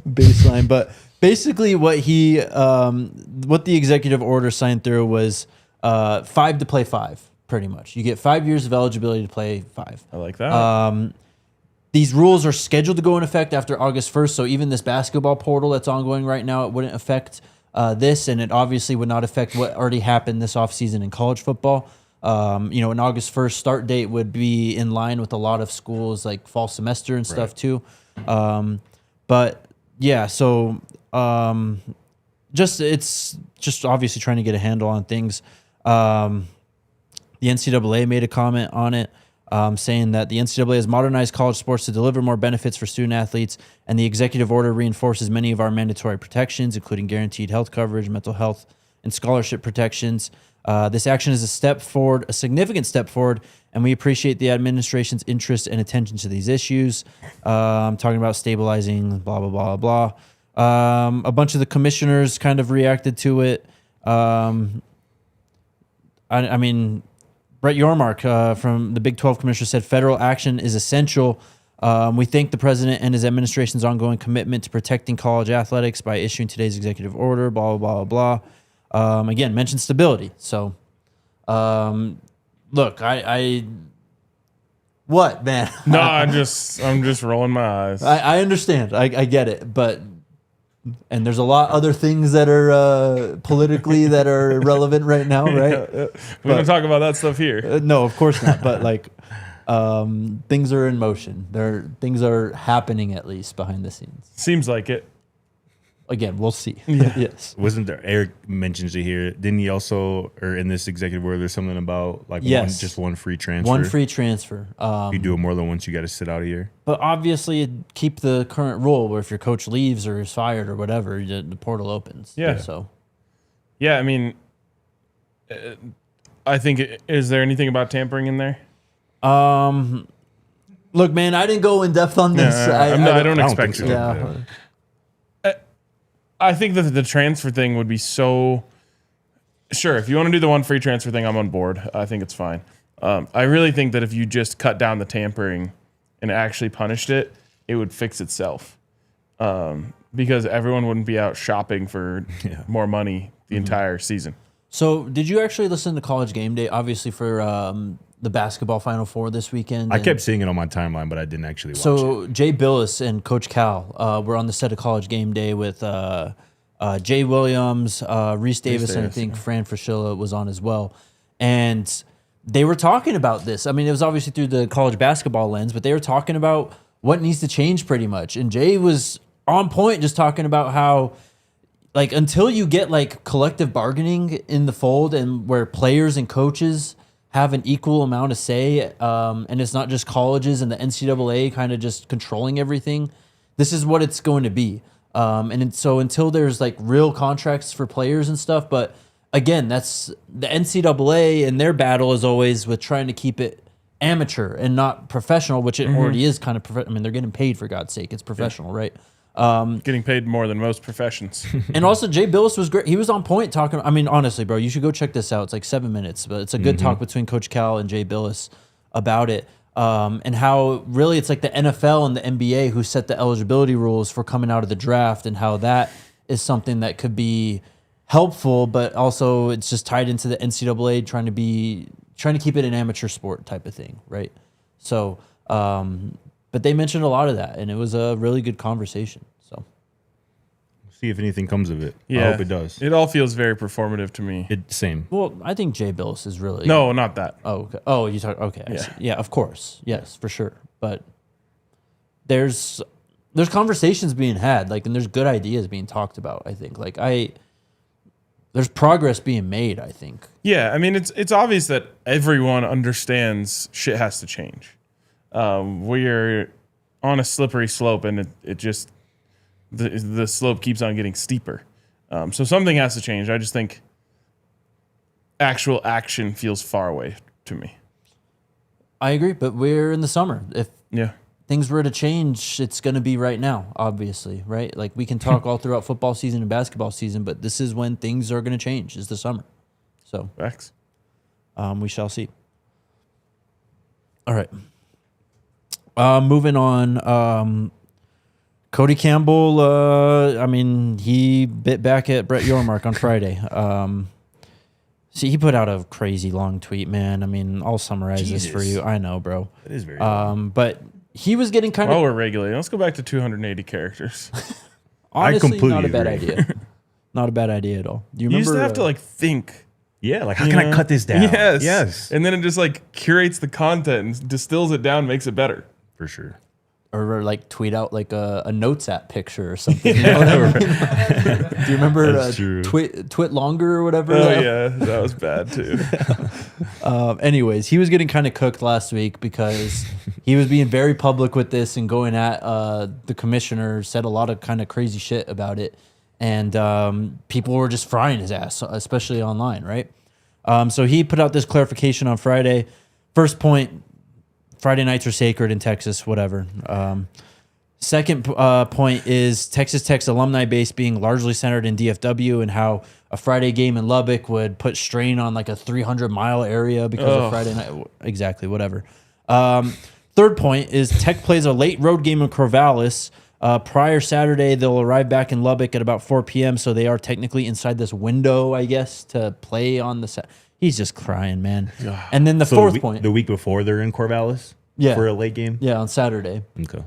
baseline. But basically, what the executive order signed through was 5 to play 5, pretty much. You get 5 years of eligibility to play 5. I like that. These rules are scheduled to go in effect after August 1st, so even this basketball portal that's ongoing right now, it wouldn't affect this, and it obviously would not affect what already happened this offseason in college football. An August 1st start date would be in line with a lot of schools, like fall semester and stuff too. But yeah, so it's just obviously trying to get a handle on things. The NCAA made a comment on it, saying that the NCAA has modernized college sports to deliver more benefits for student athletes, and the executive order reinforces many of our mandatory protections, including guaranteed health coverage, mental health, and scholarship protections. This action is a significant step forward, and we appreciate the administration's interest and attention to these issues. I'm talking about stabilizing, blah, blah, blah, blah. A bunch of the commissioners kind of reacted to it. I mean, Brett Yormark from the Big 12 commissioner said federal action is essential. We thank the president and his administration's ongoing commitment to protecting college athletics by issuing today's executive order, blah, blah, blah, blah. Again, mentioned stability. So, look, what, man? No, I'm just rolling my eyes. I understand. I get it. But, and there's a lot other things that are politically that are relevant right now, right? We don't talk about that stuff here. No, of course not. But like, things are in motion. Things are happening, at least behind the scenes. Seems like it. Again, we'll see. Yes. Wasn't there, Eric mentions it here, didn't he also, or in this executive order, there's something about like one free transfer? One free transfer. If you do it more than once, you got to sit out a year. But obviously, it'd keep the current rule where if your coach leaves or is fired or whatever, the portal opens. Yeah. So. Yeah, I mean, I think, is there anything about tampering in there? Look, man, I didn't go in depth on this. I don't expect so. it. Yeah. I think that the transfer thing would be so... Sure, if you want to do the one free transfer thing, I'm on board. I think it's fine. I really think that if you just cut down the tampering and actually punished it, it would fix itself. Because everyone wouldn't be out shopping for more money the entire season. So, did you actually listen to College Game Day? Obviously, for the basketball Final Four this weekend. I kept seeing it on my timeline, but I didn't actually watch it. So, Jay Billis and Coach Cal were on the set of College Game Day with Jay Williams, Reese Davis, and I think Fran Fraschilla was on as well. And they were talking about this. I mean, it was obviously through the college basketball lens, but they were talking about what needs to change pretty much. And Jay was on point just talking about how, like, until you get like collective bargaining in the fold and where players and coaches have an equal amount of say, and it's not just colleges and the NCAA kind of just controlling everything, this is what it's going to be. So until there's like real contracts for players and stuff, but again, that's the NCAA, and their battle is always with trying to keep it amateur and not professional, which it already is kind of. I mean, they're getting paid, for God's sake. It's professional, right? Getting paid more than most professions. And also, Jay Billis was great. He was on point talking. I mean, honestly, bro, you should go check this out. It's like 7 minutes, but it's a good talk between Coach Cal and Jay Billis about it. And how really it's like the NFL and the NBA who set the eligibility rules for coming out of the draft, and how that is something that could be helpful, but also it's just tied into the NCAA trying to keep it an amateur sport type of thing, right? So, but they mentioned a lot of that, and it was a really good conversation. So, See if anything comes of it. Yeah, I hope it does. It all feels very performative to me. Same. well, I think Jay Billis is really No, not that. Oh, okay. Oh, you talk. Okay, I see. Yeah, of course, yes, for sure. But there's conversations being had, like, and there's good ideas being talked about. I think, there's progress being made, I think. Yeah, I mean, it's obvious that everyone understands shit has to change. We're on a slippery slope, and it just the slope keeps on getting steeper. So something has to change. I just think actual action feels far away to me. I agree, but we're in the summer. If things were to change, it's going to be right now, obviously, right? Like, we can talk all throughout football season and basketball season, but this is when things are going to change, is the summer. So, Facts. We shall see. All right. Moving on. Cody Campbell, I mean, he bit back at Brett Yormark on Friday. See, he put out a crazy long tweet, man. I mean, I'll summarize this for you. I know, bro. It is very long. But he was getting kind While of... we're regulating, let's go back to 280 characters. Honestly, completely not a bad agree. idea. Not a bad idea at all. Do you You remember... used to have to like think. Yeah, like, how can I cut this down? Yes. And then it just like curates the content and distills it down, makes it better. For sure. Or like tweet out like a notes app picture or something. You know what I mean? Do you remember That's true. Twit longer or whatever? Oh yeah, that was bad too. Anyways, he was getting kind of cooked last week because he was being very public with this and going at the commissioner, said a lot of kind of crazy shit about it. And people were just frying his ass, especially online, right? So he put out this clarification on Friday. First point, Friday nights are sacred in Texas, whatever. Second point is Texas Tech's alumni base being largely centered in DFW, and how a Friday game in Lubbock would put strain on like a 300-mile area because of Friday night. Exactly, whatever. Third point is Tech plays a late road game in Corvallis. Prior Saturday, they'll arrive back in Lubbock at about 4 p.m., so they are technically inside this window, I guess, to play on the He's just crying, man. And then the fourth point. The week before, they're in Corvallis for a late game? Yeah, on Saturday. Okay.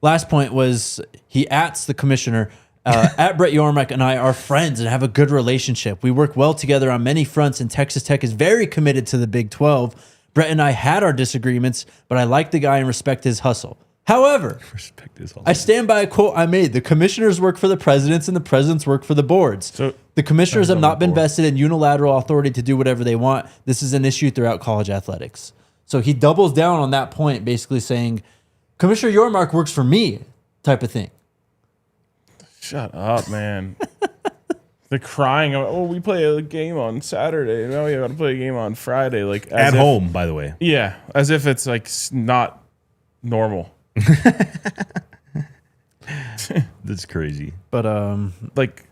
Last point was he ats the commissioner. At Brett Yormark and I are friends and have a good relationship. We work well together on many fronts, and Texas Tech is very committed to the Big 12. Brett and I had our disagreements, but I like the guy and respect his hustle. However, I stand by a quote I made. The commissioners work for the presidents and the presidents work for the boards. So the commissioners have not been vested in unilateral authority to do whatever they want. This is an issue throughout college athletics. So he doubles down on that point, basically saying, Commissioner Yormark works for me, type of thing. Shut up, man. The crying, oh, we play a game on Saturday. No, we got to play a game on Friday. Like at home, by the way. Yeah, as if it's like not normal. That's crazy. But like,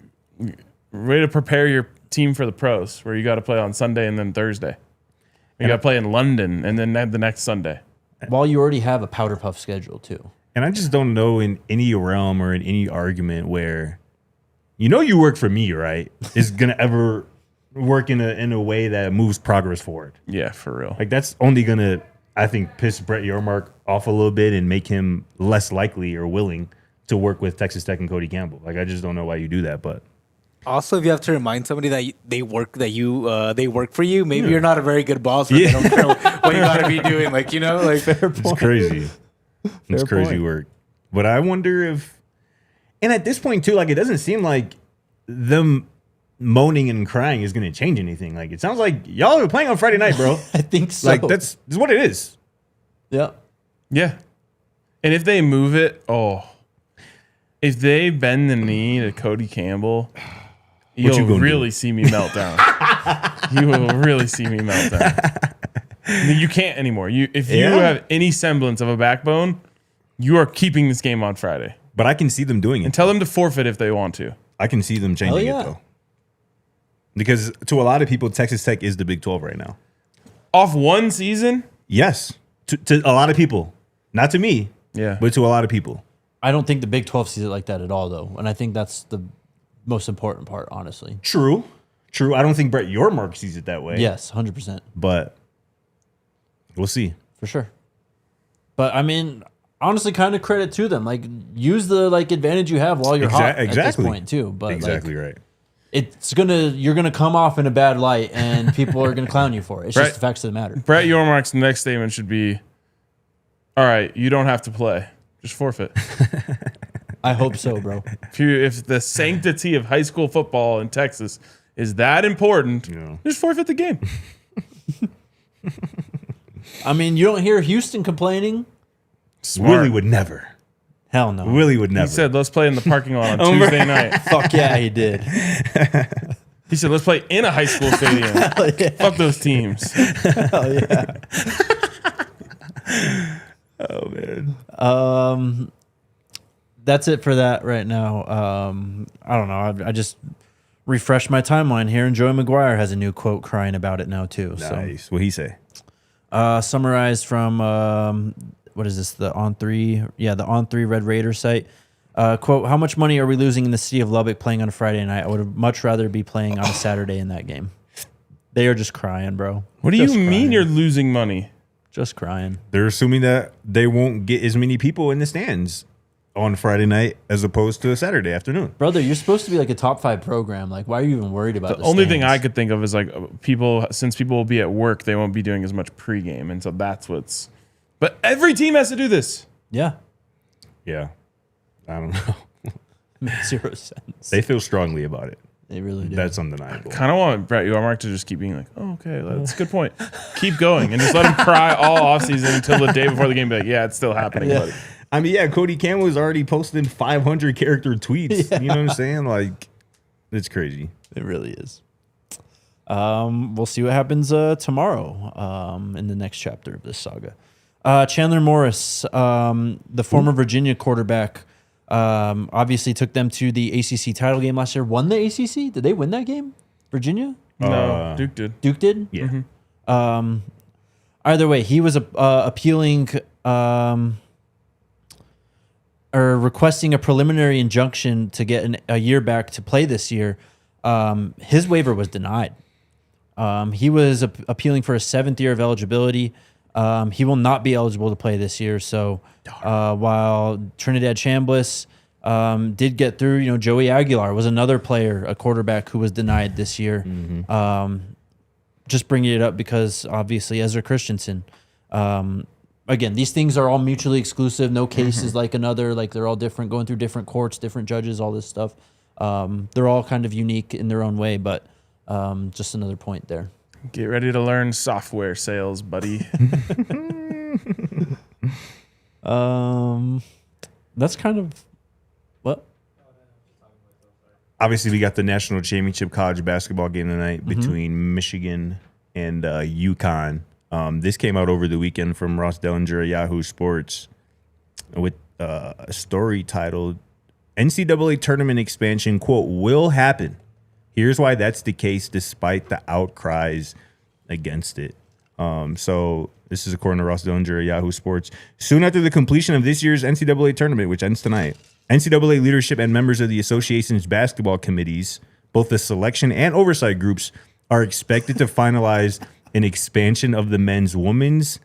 way to prepare your team for the pros, where you got to play on Sunday and then Thursday. You got to play in London and then the next Sunday. While you already have a powder puff schedule too. And I just don't know in any realm or in any argument where, you know you work for me, right? Is gonna ever work in a way that moves progress forward. Yeah, for real. Like that's only gonna, I think, piss Brett Yormark off a little bit and make him less likely or willing to work with Texas Tech and Cody Campbell. Like I just don't know why you do that, but Also, if you have to remind somebody that they work for you, maybe you're not a very good boss. Or they don't care what you got to be doing. Like it's crazy. It's crazy work. But I wonder if, and at this point too, like it doesn't seem like them moaning and crying is going to change anything. Like it sounds like y'all are playing on Friday night, bro. I think so. Like this is what it is. Yeah. Yeah. And if they move it, if they bend the knee to Cody Campbell, you'll really see me melt down. You will really see me melt down. You can't anymore. If you have any semblance of a backbone, you are keeping this game on Friday. But I can see them doing it. And tell them to forfeit if they want to. I can see them changing it though. Because to a lot of people, Texas Tech is the Big 12 right now. Off one season? Yes. To a lot of people. Not to me. Yeah. But to a lot of people. I don't think the Big 12 sees it like that at all, though. And I think that's the most important part, honestly. True. I don't think Brett Yormark sees it that way. Yes, 100%. But we'll see. For sure. But, I mean, honestly, kind of credit to them. Like, use the advantage you have while you're hot at this point, too. But exactly right. You're gonna come off in a bad light, and people are gonna clown you for it. It's just the facts of the matter. Brett Yormark's next statement should be, all right, you don't have to play. Just forfeit. I hope so, bro. If the sanctity of high school football in Texas is that important, just forfeit the game. I mean, you don't hear Houston complaining. Smart. Willie would never. Hell no. Willie would never. He said, let's play in the parking lot on Tuesday night. Fuck yeah, he did. He said, let's play in a high school stadium. Yeah. Fuck those teams. Hell yeah. Oh, man. That's it for that right now. I don't know. I just refreshed my timeline here, and Joey McGuire has a new quote crying about it now, too. Nice. What'd he say? Summarized from... what is this? The On3? Yeah, the On3 Red Raider site. Quote, how much money are we losing in the city of Lubbock playing on a Friday night? I would much rather be playing on a Saturday in that game. They are just crying, bro. What do you mean you're losing money? Just crying. They're assuming that they won't get as many people in the stands on Friday night as opposed to a Saturday afternoon. Brother, you're supposed to be like a top 5 program. Like, why are you even worried about The only thing I could think of is since people will be at work, they won't be doing as much pregame. And so that's what's... But every team has to do this. Yeah. Yeah. I don't know. Makes 0 sense. They feel strongly about it. They really do. That's undeniable. Kind of want Brett Yormark to just keep being like, oh, okay, that's a good point. Keep going and just let him cry all offseason until the day before the game. Be like, yeah, it's still happening, buddy. I mean, yeah, Cody Campbell is already posting 500 character tweets. Yeah. You know what I'm saying? Like, it's crazy. It really is. We'll see what happens tomorrow in the next chapter of this saga. Chandler Morris, the former Virginia quarterback, obviously took them to the ACC title game last year. Won the ACC? Did they win that game? Virginia? No, Duke did. Duke did? Yeah. Mm-hmm. Either way, he was appealing or requesting a preliminary injunction to get a year back to play this year. His waiver was denied. He was appealing for a 7th year of eligibility. He will not be eligible to play this year. So while Trinidad Chambliss did get through, Joey Aguilar was another player, a quarterback who was denied this year. Mm-hmm. Just bringing it up because obviously Ezra Christensen. Again, these things are all mutually exclusive. No case is like another. Like they're all different, going through different courts, different judges, all this stuff. They're all kind of unique in their own way, but just another point there. Get ready to learn software sales, buddy. That's kind of what. Obviously, we got the national championship college basketball game tonight between Michigan and UConn. This came out over the weekend from Ross Dellinger at Yahoo Sports with a story titled NCAA tournament expansion, quote, will happen. Here's why that's the case despite the outcries against it. So This is according to Ross Dillinger at Yahoo Sports. Soon after the completion of this year's NCAA tournament, which ends tonight, NCAA leadership and members of the association's basketball committees, both the selection and oversight groups, are expected to finalize an expansion of the men's, women's,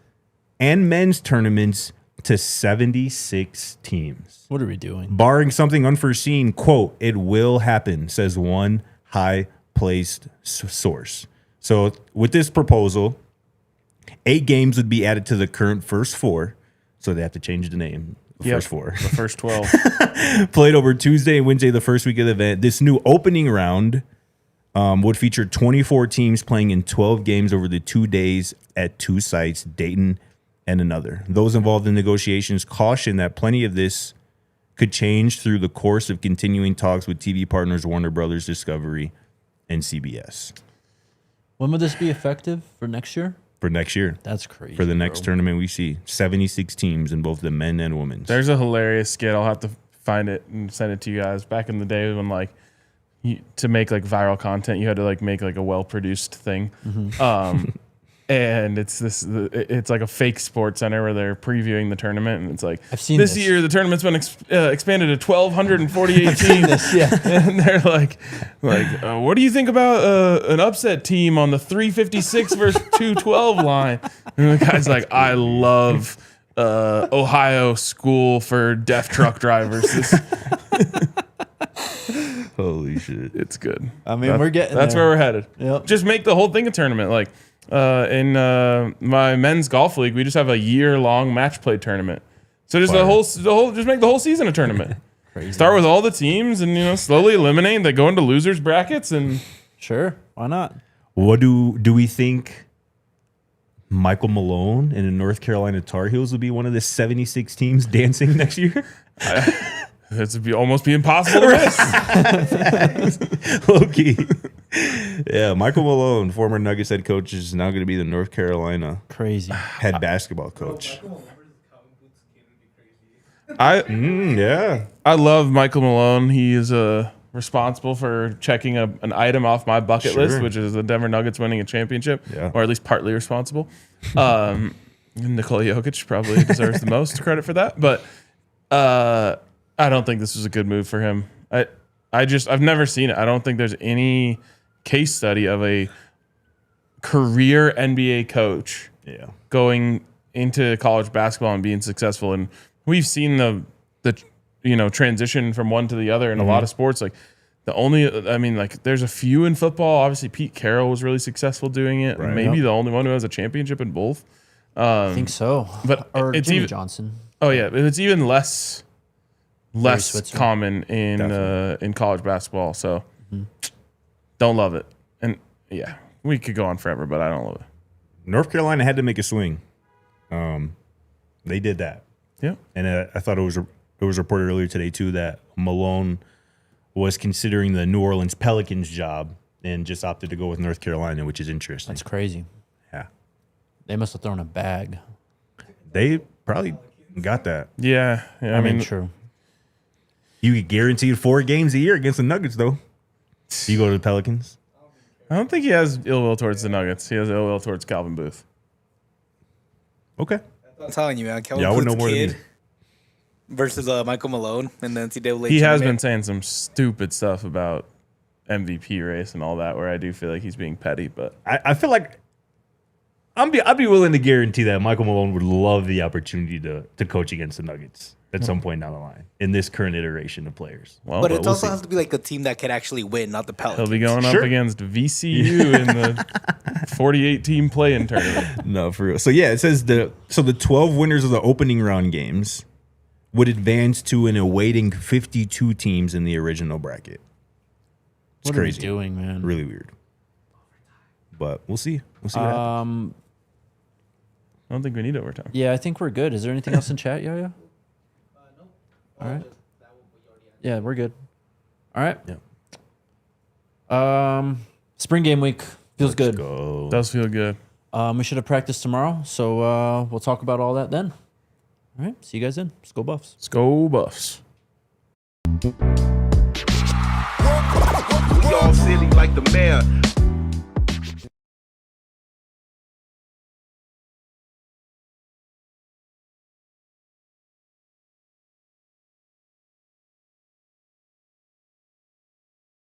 and men's tournaments to 76 teams. What are we doing? Barring something unforeseen, quote, it will happen, says one high-placed source. So with this proposal, 8 games would be added to the current first 4. So they have to change the name. First 4. The first 12. Played over Tuesday and Wednesday, the first week of the event. This new opening round would feature 24 teams playing in 12 games over the 2 days at 2 sites, Dayton and another. Those involved in negotiations caution that plenty of this could change through the course of continuing talks with TV partners Warner Brothers Discovery and CBS. When would this be effective for next year? For next year. That's crazy. For the next tournament, we see 76 teams in both the men and women's. There's a hilarious skit. I'll have to find it and send it to you guys. Back in the day when like to make like viral content, you had to like make like a well-produced thing. And it's like a fake sports center where they're previewing the tournament, and it's like, I've seen this this. year the tournament's been expanded to 1,248 teams. And they're like, what do you think about an upset team on the 356 versus 212 line? And the guy's like, I love Ohio School for Deaf Truck Drivers. Holy shit. It's good. I mean, we're getting that's there. where we're headed. Yep. Just make the whole thing a tournament. Like in my men's golf league, we just have a year-long match play tournament. So just just make the whole season a tournament. Crazy. Start with all the teams, and slowly eliminate. They go into losers brackets, and Sure. Why not? What do we think Michael Malone and the North Carolina Tar Heels will be one of the 76 teams dancing next year? it would almost be impossible to miss. Low-key. Yeah, Michael Malone, former Nuggets head coach, is now going to be the North Carolina Crazy. head basketball coach. I love Michael Malone. He is responsible for checking an item off my bucket list, which is the Denver Nuggets winning a championship, or at least partly responsible. Nikola Jokic probably deserves the most credit for that, but I don't think this was a good move for him. I've never seen it. I don't think there's any case study of a career NBA coach going into college basketball and being successful. And we've seen the transition from one to the other in a lot of sports. Like there's a few in football. Obviously, Pete Carroll was really successful doing it. Right. Maybe the only one who has a championship in both. I think so. But or it's Jimmy even Johnson. Oh yeah, it's even less common in college basketball. So don't love it. And yeah, we could go on forever, but I don't love it. North Carolina had to make a swing. They did that. Yeah. And I thought it was reported earlier today too that Malone was considering the New Orleans Pelicans job and just opted to go with North Carolina, which is interesting. That's crazy. Yeah. They must have thrown a bag. They probably got that. Yeah. I mean, true. You get guaranteed 4 games a year against the Nuggets, though. You go to the Pelicans. I don't think he has ill will towards the Nuggets. He has ill will towards Calvin Booth. Okay. I'm telling you, man. Calvin I would Booth's know more than kid me. versus Michael Malone and the NCAA. He has tournament. been saying some stupid stuff about MVP race and all that, where I do feel like he's being petty. But I feel like I'd be willing to guarantee that Michael Malone would love the opportunity to coach against the Nuggets at some point down the line in this current iteration of players. well, But it we'll also see. has to be like a team that can actually win, not the Pelicans. he'll be going up Sure. against VCU in the 48-team play-in tournament. No, for real. So yeah, it says the 12 winners of the opening round games would advance to an awaiting 52 teams in the original bracket. It's What crazy. are we doing, man? Really weird. But we'll see. We'll see what happens. I don't think we need overtime. Yeah, I think we're good. Is there anything else in chat, Yo-Yo? No. All right. Yeah, we're good. All right. Yeah. Spring game week feels good. Go. Does feel good. We should have practiced tomorrow, so we'll talk about all that then. All right. See you guys then. Let's go Buffs. Let's go Buffs. Y'all silly like the mayor.